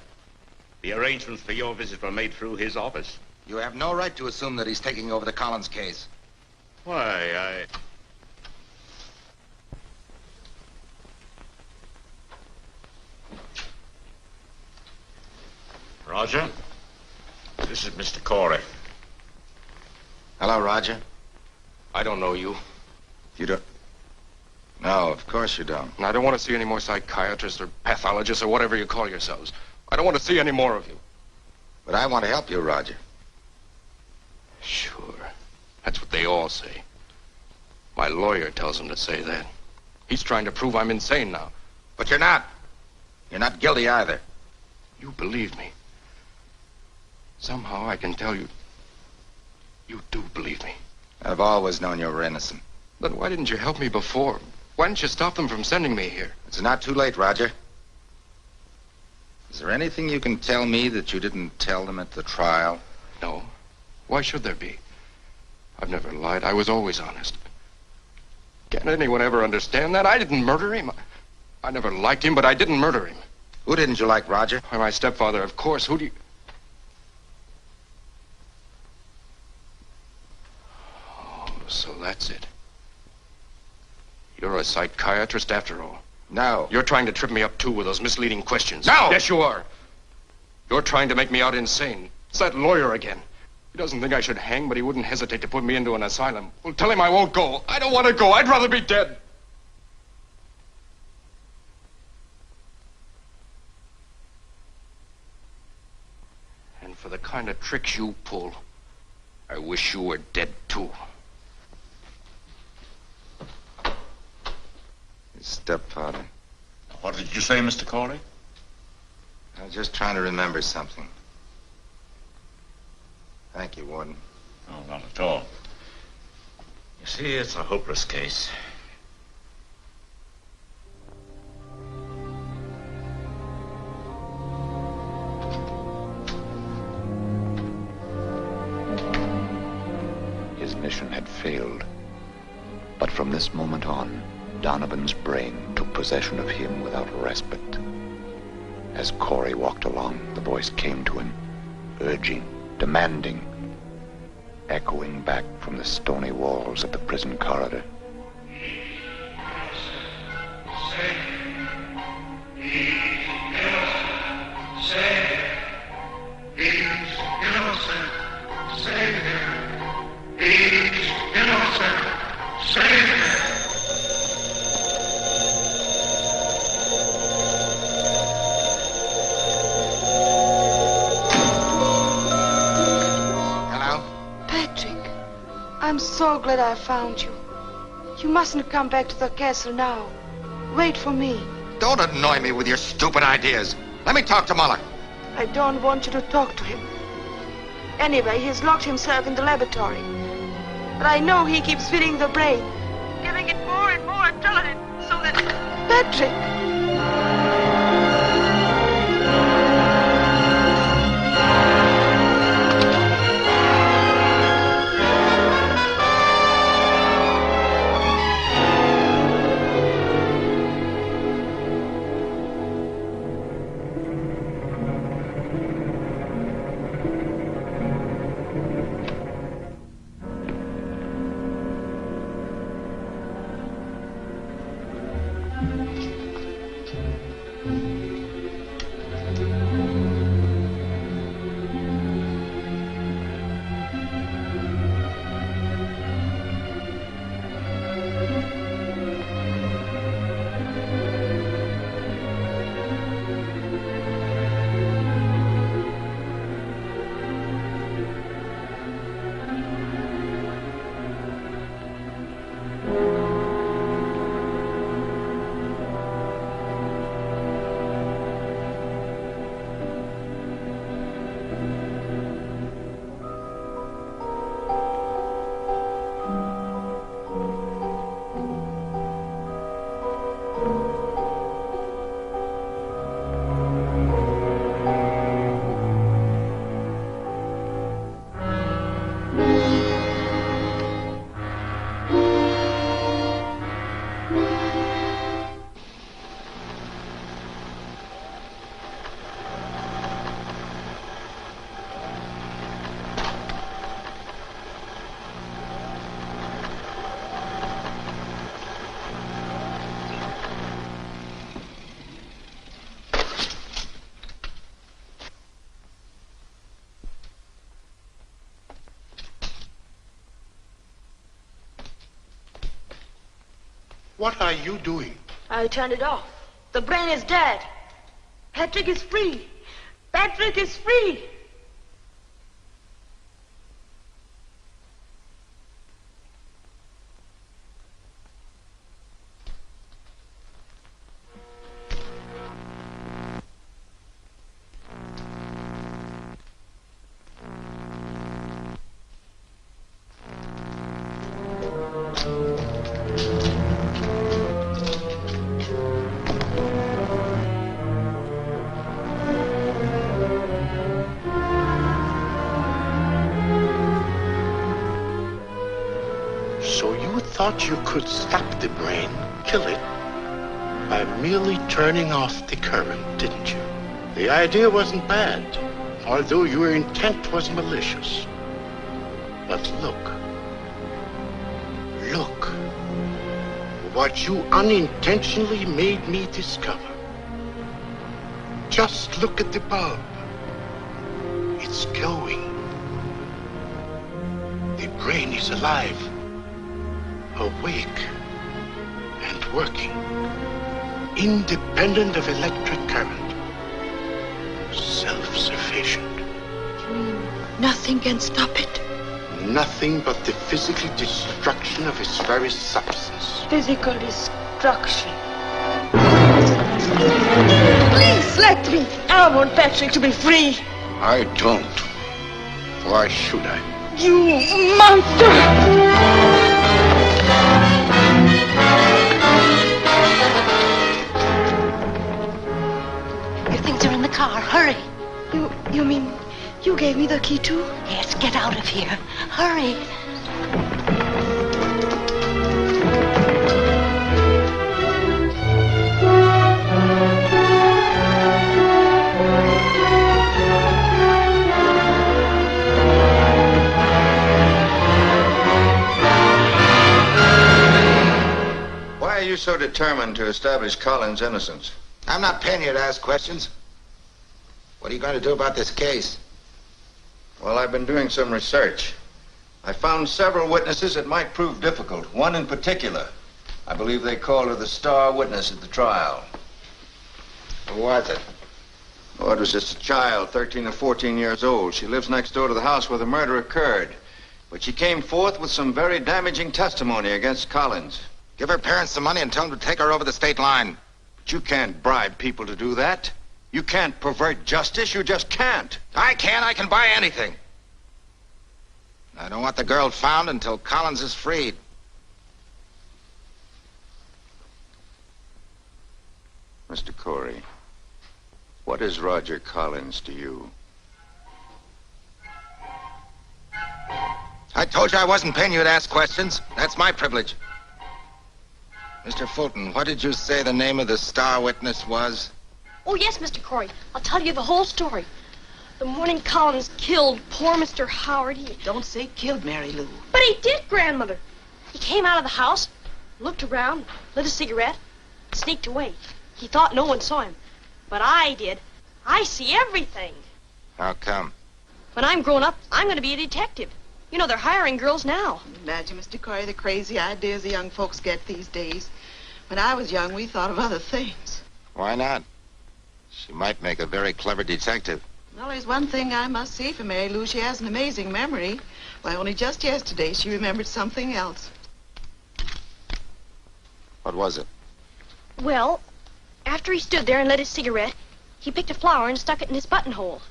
The arrangements for your visit were made through his office. You have no right to assume that he's taking over the Collins case. Why, Roger, this is Mr. Corey. Hello, Roger. I don't know you. You don't? No, of course you don't. And I don't want to see any more psychiatrists or pathologists or whatever you call yourselves. I don't want to see any more of you. But I want to help you, Roger. Sure. That's what they all say. My lawyer tells them to say that. He's trying to prove I'm insane now. But you're not. You're not guilty either. You believe me. Somehow I can tell you. You do believe me. I've always known you were innocent. Then why didn't you help me before? Why didn't you stop them from sending me here? It's not too late, Roger. Is there anything you can tell me that you didn't tell them at the trial? No. Why should there be? I've never lied. I was always honest. Can't anyone ever understand that? I didn't murder him. I never liked him, but I didn't murder him. Who didn't you like, Roger? Why, my stepfather, of course. Who do you... Oh, so that's it. You're a psychiatrist after all. No. You're trying to trip me up, too, with those misleading questions. No! Yes, you are. You're trying to make me out insane. It's that lawyer again. He doesn't think I should hang, but he wouldn't hesitate to put me into an asylum. Well, tell him I won't go. I don't want to go. I'd rather be dead. And for the kind of tricks you pull, I wish you were dead, too. His stepfather. What did you say, Mr. Corey? I was just trying to remember something. Thank you, Warden. No, not at all. You see, it's a hopeless case. His mission had failed. But from this moment on, Donovan's brain took possession of him without respite. As Corey walked along, the voice came to him, urging, demanding, echoing back from the stony walls of the prison corridor. I'm so glad I found you. You mustn't come back to the castle now. Wait for me. Don't annoy me with your stupid ideas. Let me talk to Muller. I don't want you to talk to him. Anyway, he's locked himself in the laboratory. But I know he keeps feeding the brain, giving it more and more adrenaline so that... Patrick! What are you doing? I turned it off. The brain is dead. Patrick is free. Patrick is free. Thought you could stop the brain, kill it, by merely turning off the current, didn't you? The idea wasn't bad, although your intent was malicious. But look. What you unintentionally made me discover. Just look at the bulb. It's glowing. the brain is alive, awake, and working, independent of electric current, self-sufficient. You mean nothing can stop it? Nothing but the physical destruction of its very substance. Physical destruction. Please let me. I want Patrick to be free. I don't. Why should I? You monster! Your things are in the car. Hurry. You mean you gave me the key too? Yes, get out of here. Hurry. Why are you so determined to establish Collins' innocence? I'm not paying you to ask questions. What are you going to do about this case? Well, I've been doing some research. I found several witnesses that might prove difficult. One in particular. I believe they called her the star witness at the trial. Who was it? Oh, it was just a child, 13 or 14 years old. She lives next door to the house where the murder occurred. But she came forth with some very damaging testimony against Collins. Give her parents some money and tell them to take her over the state line. But you can't bribe people to do that. You can't pervert justice. You just can't. I can. I can buy anything. I don't want the girl found until Collins is freed. Mr. Corey, what is Roger Collins to you? I told you I wasn't paying you to ask questions. That's my privilege. Mr. Fulton, what did you say the name of the star witness was? Oh, yes, Mr. Corey. I'll tell you the whole story. The morning Collins killed poor Mr. Howard, Don't say killed, Mary Lou. But he did, Grandmother. He came out of the house, looked around, lit a cigarette, sneaked away. He thought no one saw him. But I did. I see everything. How come? When I'm grown up, I'm going to be a detective. You know, they're hiring girls now. Imagine, Mr. Corey, the crazy ideas the young folks get these days. When I was young, we thought of other things. Why not? She might make a very clever detective. Well, there's one thing I must say for Mary Lou. She has an amazing memory. Why, only just yesterday she remembered something else. What was it? Well, after he stood there and lit his cigarette, he picked a flower and stuck it in his buttonhole.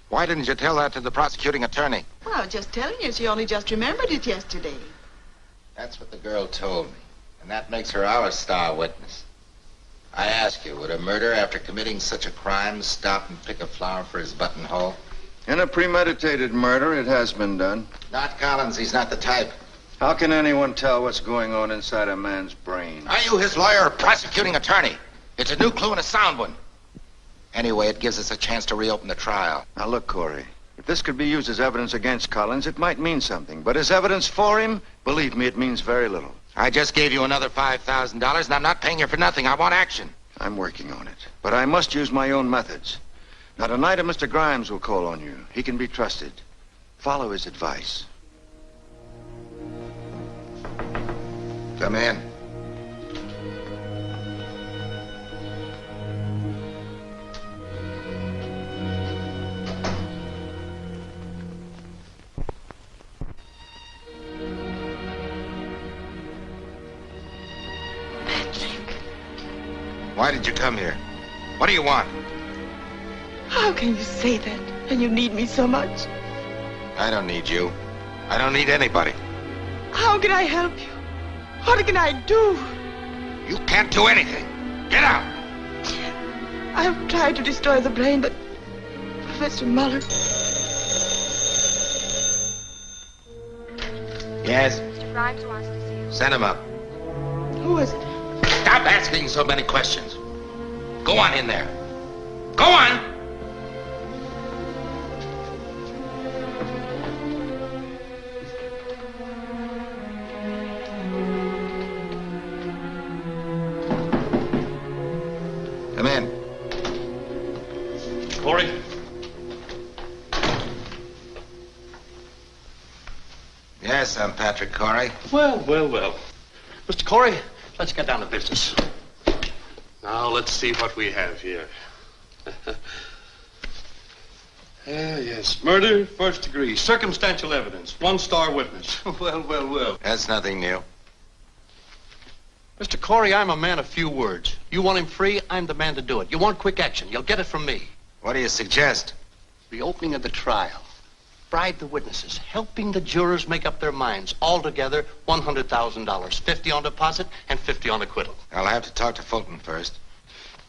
Why didn't you tell that to the prosecuting attorney? Well, I was just telling you, she only just remembered it yesterday. That's what the girl told me. And that makes her our star witness. I ask you, would a murderer after committing such a crime stop and pick a flower for his buttonhole? In a premeditated murder, it has been done. Not Collins. He's not the type. How can anyone tell what's going on inside a man's brain? Are you his lawyer or prosecuting attorney? It's a new clue and a sound one. Anyway, it gives us a chance to reopen the trial. Now, look, Corey. If this could be used as evidence against Collins, it might mean something. But as evidence for him, believe me, it means very little. I just gave you another $5,000, and I'm not paying you for nothing. I want action. I'm working on it. But I must use my own methods. Now, tonight, Mr. Grimes will call on you. He can be trusted. Follow his advice. Come in. Why did you come here? What do you want? How can you say that? And you need me so much. I don't need you. I don't need anybody. How can I help you? What can I do? You can't do anything. Get out! I've tried to destroy the brain, but Professor Muller... Yes? Mr. Grimes wants to see you. Send him up. Who is it? Stop asking so many questions. Go on in there. Go on! Come in. Corey? Yes, Yes, I'm Patrick Corey. Well. Mr. Corey, let's get down to business. Now, let's see what we have here. Yes. Murder, first degree. Circumstantial evidence. One-star witness. Well. That's nothing new. Mr. Corey, I'm a man of few words. You want him free, I'm the man to do it. You want quick action, you'll get it from me. What do you suggest? Reopening of the trial. Bribe the witnesses. Helping the jurors make up their minds. Altogether, $100,000. 50 on deposit and 50 on acquittal. I'll have to talk to Fulton first.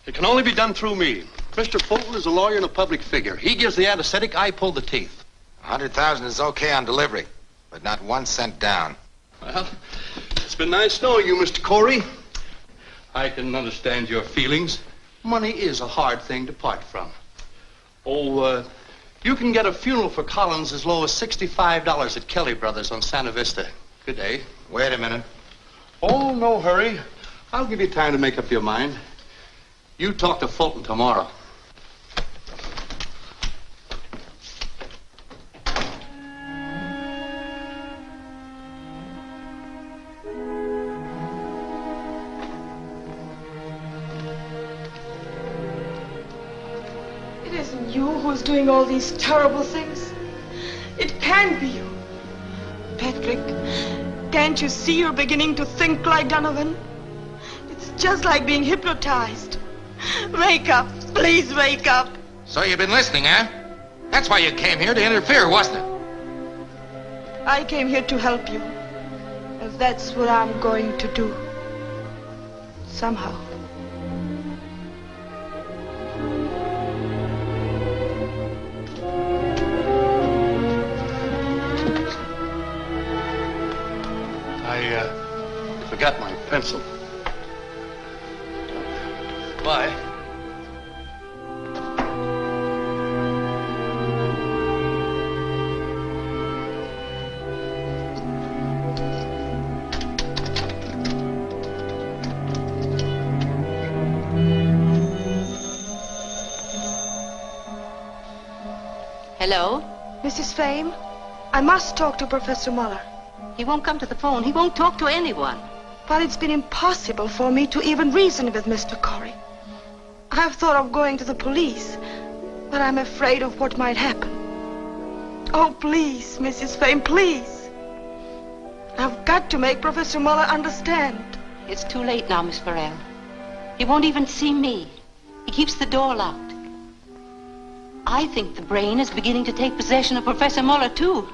It can only be done through me. Mr. Fulton is a lawyer and a public figure. He gives the anesthetic, I pull the teeth. 100,000 is okay on delivery, but not 1 cent down. Well, it's been nice knowing you, Mr. Corey. I can understand your feelings. Money is a hard thing to part from. You can get a funeral for Collins as low as $65 at Kelly Brothers on Santa Vista. Good day. Wait a minute. Oh, no hurry. I'll give you time to make up your mind. You talk to Fulton tomorrow. It isn't you who's doing all these terrible things. It can't be you. Patrick, can't you see you're beginning to think like Donovan? It's just like being hypnotized. Wake up. Please wake up. So you've been listening, huh? That's why you came here, to interfere, wasn't it? I came here to help you. And that's what I'm going to do. Somehow. I forgot my pencil. Bye. Hello? Mrs. Fame, I must talk to Professor Muller. He won't come to the phone. He won't talk to anyone. But it's been impossible for me to even reason with Mr. Corey. I've thought of going to the police, but I'm afraid of what might happen. Oh, please, Mrs. Fame, please. I've got to make Professor Muller understand. It's too late now, Miss Farrell. He won't even see me. He keeps the door locked. I think the brain is beginning to take possession of Professor Muller, too.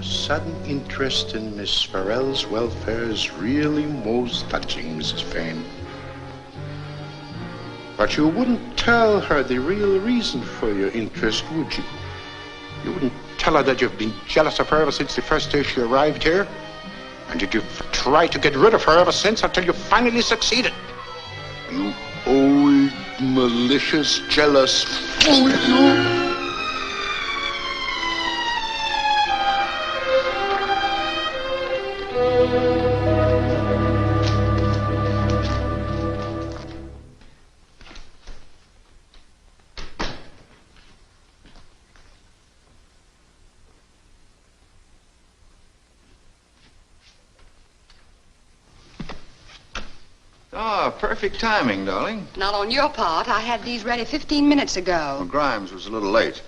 Sudden interest in Miss Farrell's welfare is really most touching, Mrs. Fame. But you wouldn't tell her the real reason for your interest, would you? You wouldn't tell her that you've been jealous of her ever since the first day she arrived here? And that you've tried to get rid of her ever since until you finally succeeded? You old, malicious, jealous fool, you! Oh, perfect timing, darling. Not on your part. I had these ready 15 minutes ago. Well, Grimes was a little late.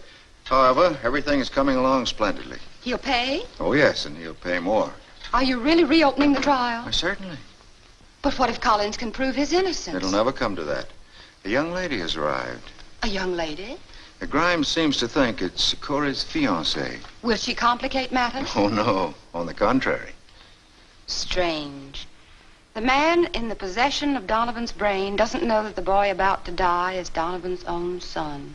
However, everything is coming along splendidly. He'll pay? Oh, yes, and he'll pay more. Are you really reopening the trial? Why, certainly. But what if Collins can prove his innocence? It'll never come to that. A young lady has arrived. A young lady? Grimes seems to think it's Corey's fiancée. Will she complicate matters? Oh, no. On the contrary. Strange. The man in the possession of Donovan's brain doesn't know that the boy about to die is Donovan's own son.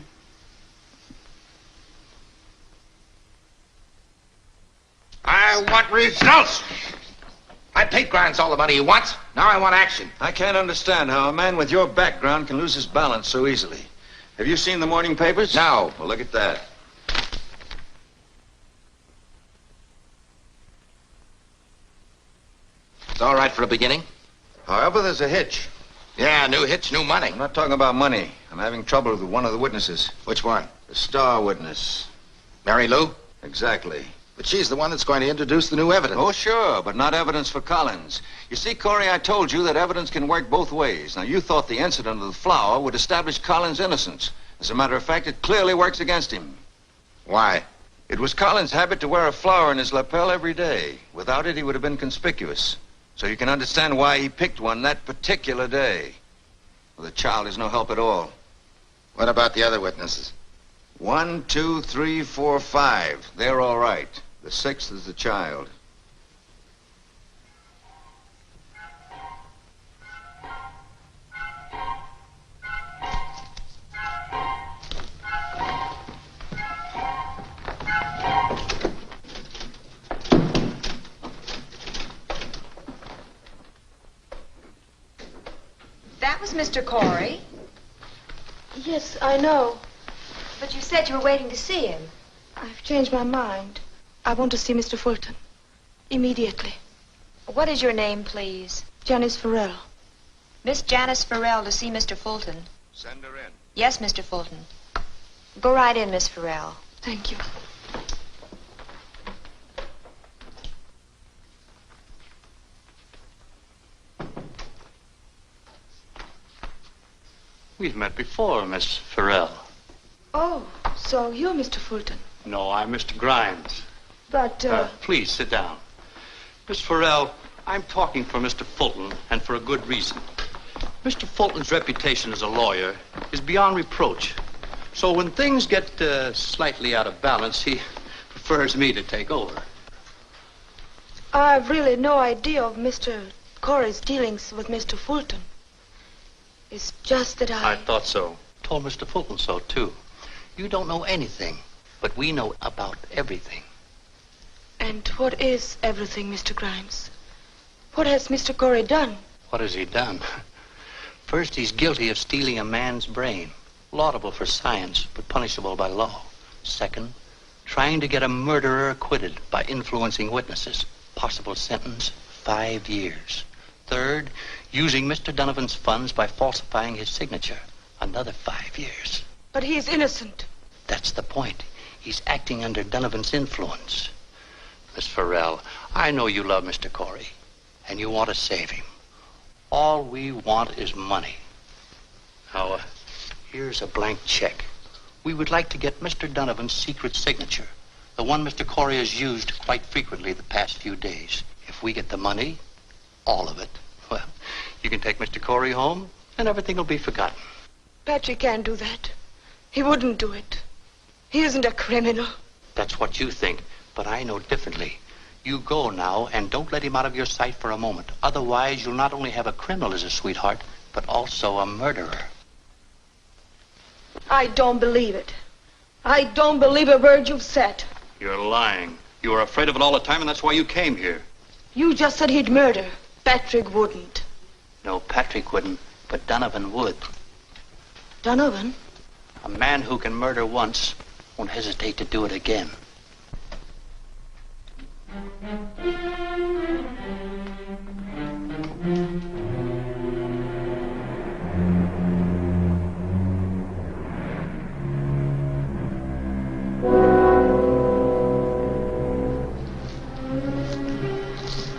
I want results! I paid Grimes all the money he wants. Now I want action. I can't understand how a man with your background can lose his balance so easily. Have you seen the morning papers? No. Well, look at that. all right for a beginning. However, there's a hitch. Yeah, new hitch, new money. I'm not talking about money. I'm having trouble with one of the witnesses. Which one? The star witness. Mary Lou? Exactly. But she's the one that's going to introduce the new evidence. Oh, sure, but not evidence for Collins. You see, Corey, I told you that evidence can work both ways. Now, you thought the incident of the flower would establish Collins' innocence. As a matter of fact, it clearly works against him. Why? It was Collins' habit to wear a flower in his lapel every day. Without it, he would have been conspicuous. So you can understand why he picked one that particular day. Well, the child is no help at all. What about the other witnesses? 1, 2, 3, 4, 5. They're all right. The 6th is the child. That was Mr. Corey. Yes, I know. But you said you were waiting to see him. I've changed my mind. I want to see Mr. Fulton. Immediately. What is your name, please? Janice Farrell. Miss Janice Farrell to see Mr. Fulton. Send her in. Yes, Mr. Fulton. Go right in, Miss Farrell. Thank you. We've met before, Miss Farrell. Oh, so you're Mr. Fulton. No, I'm Mr. Grimes. But, Please, sit down. Miss Farrell, I'm talking for Mr. Fulton, and for a good reason. Mr. Fulton's reputation as a lawyer is beyond reproach. So when things get slightly out of balance, he prefers me to take over. I've really no idea of Mr. Corey's dealings with Mr. Fulton. It's just that I thought so. Told Mr. Fulton so, too. You don't know anything, but we know about everything. And what is everything, Mr. Grimes? What has Mr. Corey done? What has he done? First, he's guilty of stealing a man's brain. Laudable for science, but punishable by law. Second, trying to get a murderer acquitted by influencing witnesses. Possible sentence, 5 years. Third, using Mr. Donovan's funds by falsifying his signature. Another 5 years. But he's innocent. That's the point. He's acting under Donovan's influence. Miss Farrell, I know you love Mr. Corey, and you want to save him. All we want is money. Now, here's a blank check. We would like to get Mr. Donovan's secret signature, the one Mr. Corey has used quite frequently the past few days. If we get the money, all of it, well, you can take Mr. Corey home, and everything will be forgotten. Patrick can't do that. He wouldn't do it. He isn't a criminal. That's what you think, but I know differently. You go now, and don't let him out of your sight for a moment. Otherwise, you'll not only have a criminal as a sweetheart, but also a murderer. I don't believe it. I don't believe a word you've said. You're lying. You were afraid of it all the time, and that's why you came here. You just said he'd murder. Patrick wouldn't. No, Patrick wouldn't, but Donovan would. Donovan? A man who can murder once won't hesitate to do it again.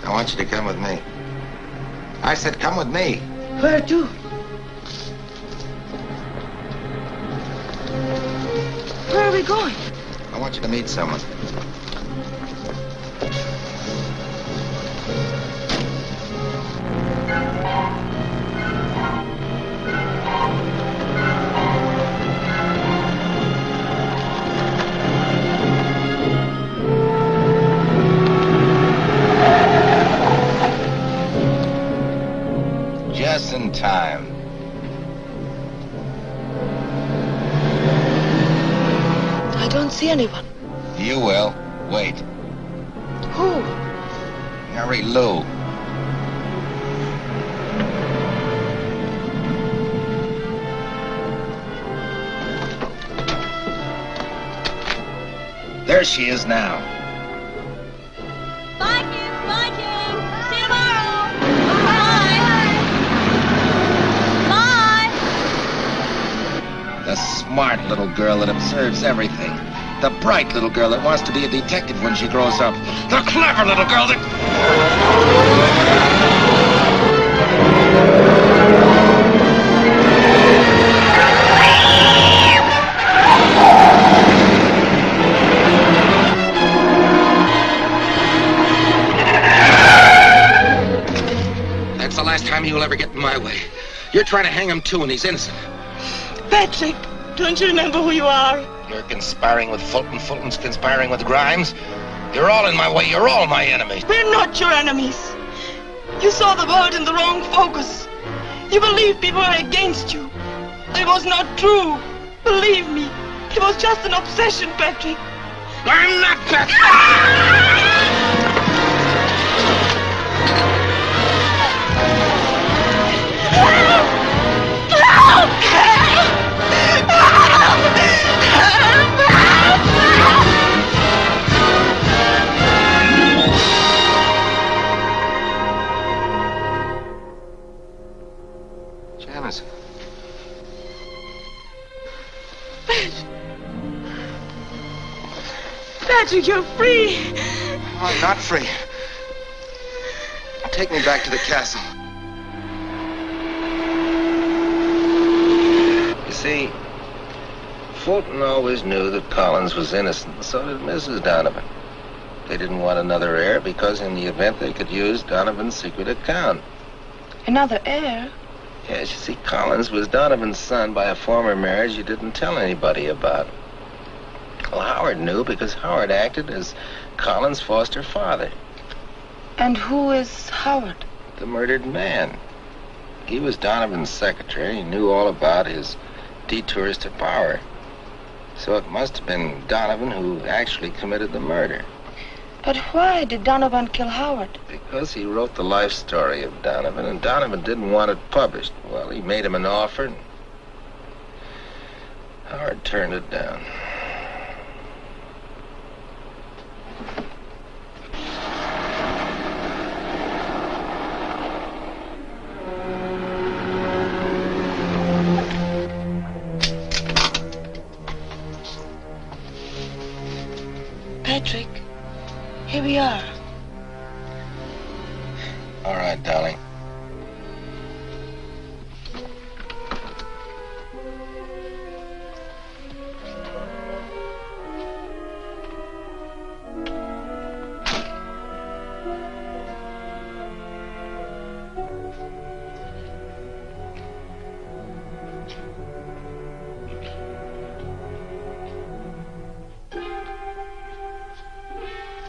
I want you to come with me. I said come with me. Where to? Where are we going? I want you to meet someone. Just in time. I don't see anyone. You will. Wait. Who? Mary Lou. There she is now. Bye, kids. Bye, King. See you tomorrow. smart little girl that observes everything. The bright little girl that wants to be a detective when she grows up. The clever little girl that... That's the last time he'll ever get in my way. You're trying to hang him too, and he's innocent. Patrick, don't you remember who you are? You're conspiring with Fulton. Fulton's conspiring with Grimes. You're all in my way. You're all my enemies. We're not your enemies. You saw the world in the wrong focus. You believed people were against you. It was not true. Believe me. It was just an obsession, Patrick. I'm not Patrick! Janice. Patrick, you're free. I'm not free. Take me back to the castle. You see, Fulton always knew that Collins was innocent, and so did Mrs. Donovan. They didn't want another heir because in the event they could use Donovan's secret account. Another heir? Yes, you see, Collins was Donovan's son by a former marriage you didn't tell anybody about. Well, Howard knew because Howard acted as Collins' foster father. And who is Howard? The murdered man. He was Donovan's secretary. He knew all about his detours to power. So it must have been Donovan who actually committed the murder. But why did Donovan kill Howard? Because he wrote the life story of Donovan, and Donovan didn't want it published. Well, he made him an offer, and Howard turned it down. Patrick, here we are. All right, darling.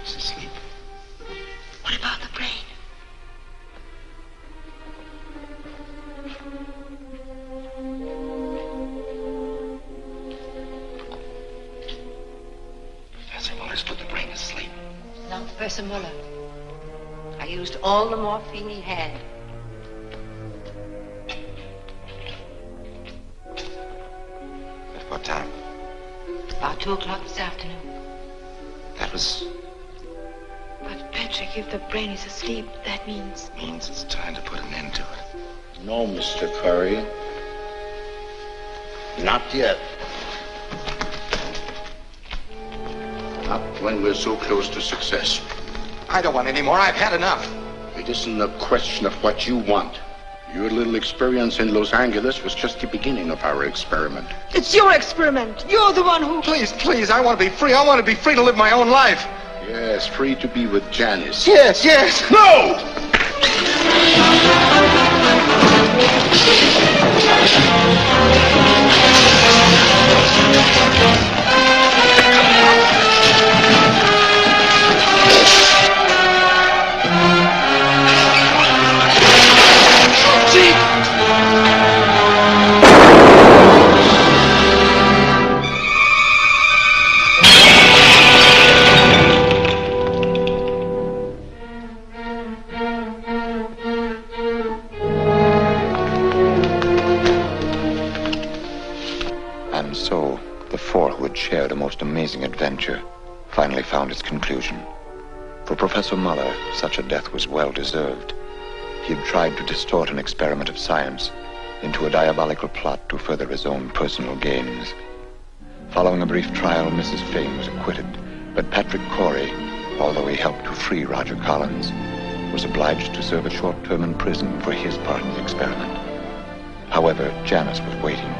He's asleep. What about the brain? Professor Muller's put the brain to sleep. Not Professor Muller. I used all the morphine he had. At what time? About 2 o'clock this afternoon. That was... But Patrick, if the brain is asleep, that means... Means it's time to put an end to it. No, Mr. Curry. Not yet. Not when we're so close to success. I don't want any more. I've had enough. It isn't a question of what you want. Your little experience in Los Angeles was just the beginning of our experiment. It's your experiment. You're the one who... Please, please, I want to be free. I want to be free to live my own life. Yes, free to be with Janice. Yes, yes. No! And so, the four who had shared a most amazing adventure finally found its conclusion. For Professor Muller, such a death was well deserved. He had tried to distort an experiment of science into a diabolical plot to further his own personal gains. Following a brief trial, Mrs. Fane was acquitted, but Patrick Corey, although he helped to free Roger Collins, was obliged to serve a short term in prison for his part in the experiment. However, Janice was waiting,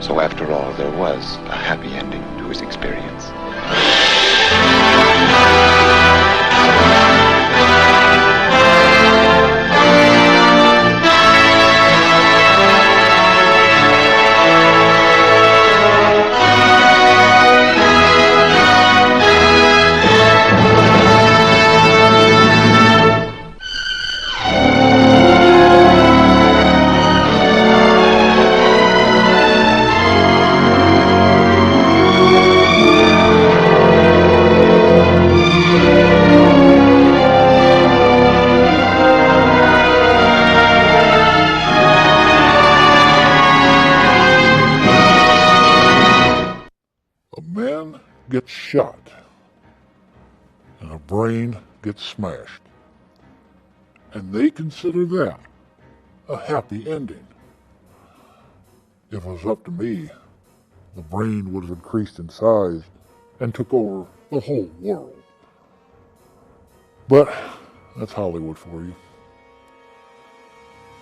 so after all, there was a happy ending to his experience. Gets shot and a brain gets smashed, and they consider that a happy ending. If it was up to me, the brain would have increased in size and took over the whole world. But that's Hollywood for you.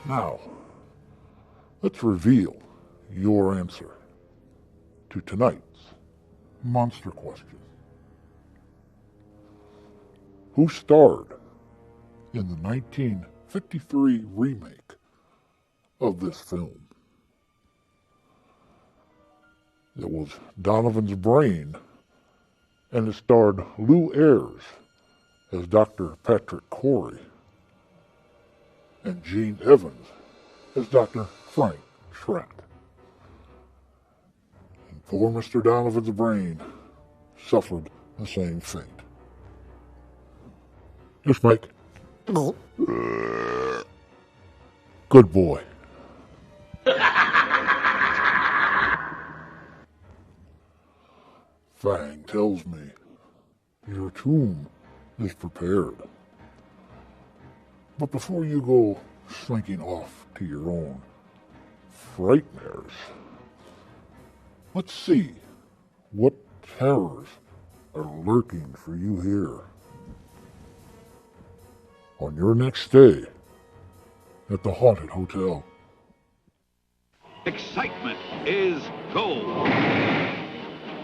Now, let's reveal your answer to tonight's monster question. Who starred in the 1953 remake of this film? It was Donovan's brain, and it starred Lou Ayres as Dr. Patrick Corey and Gene Evans as Dr. Frank Schratt. Poor Mr. Donovan's brain suffered the same fate. Yes, Mike? No. Good boy. Fang tells me your tomb is prepared. But before you go slinking off to your own frightmares, let's see what terrors are lurking for you here on your next stay at the Haunted Hotel. Excitement is gold.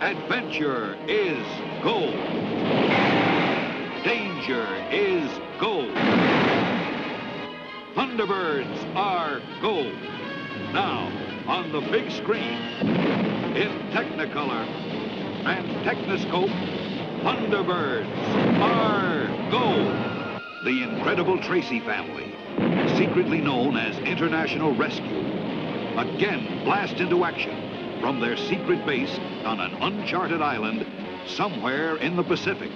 Adventure is gold. Danger is gold. Thunderbirds are gold. Now, on the big screen, in Technicolor and Technoscope, Thunderbirds are gold. The Incredible Tracy family, secretly known as International Rescue, again blast into action from their secret base on an uncharted island somewhere in the Pacific.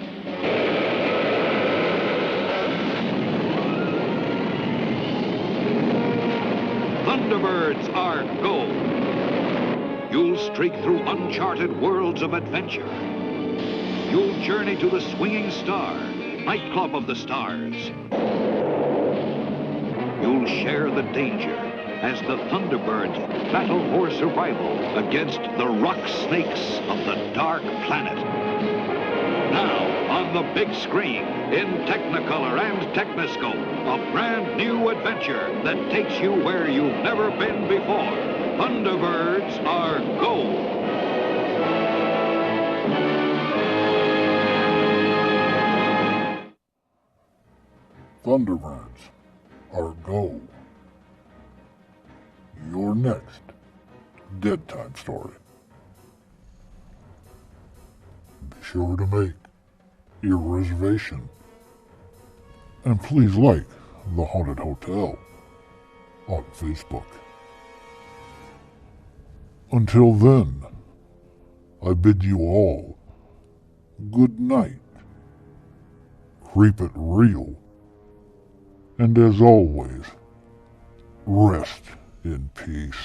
Thunderbirds are gold. You'll streak through uncharted worlds of adventure. You'll journey to the Swinging Star, nightclub of the stars. You'll share the danger as the Thunderbirds battle for survival against the rock snakes of the dark planet. Now, on the big screen, in Technicolor and Technoscope, a brand new adventure that takes you where you've never been before. Thunderbirds are gold. Thunderbirds are gold. Your next Dead Time story. Be sure to make your reservation. And please like the Haunted Hotel on Facebook. Until then, I bid you all good night. Creep it real. And as always, rest in peace.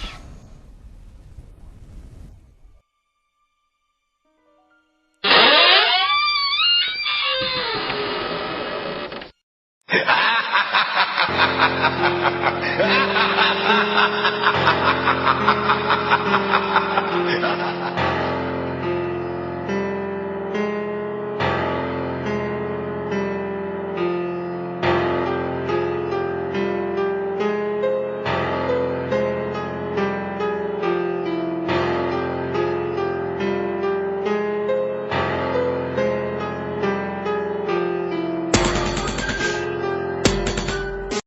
Ha ha ha ha!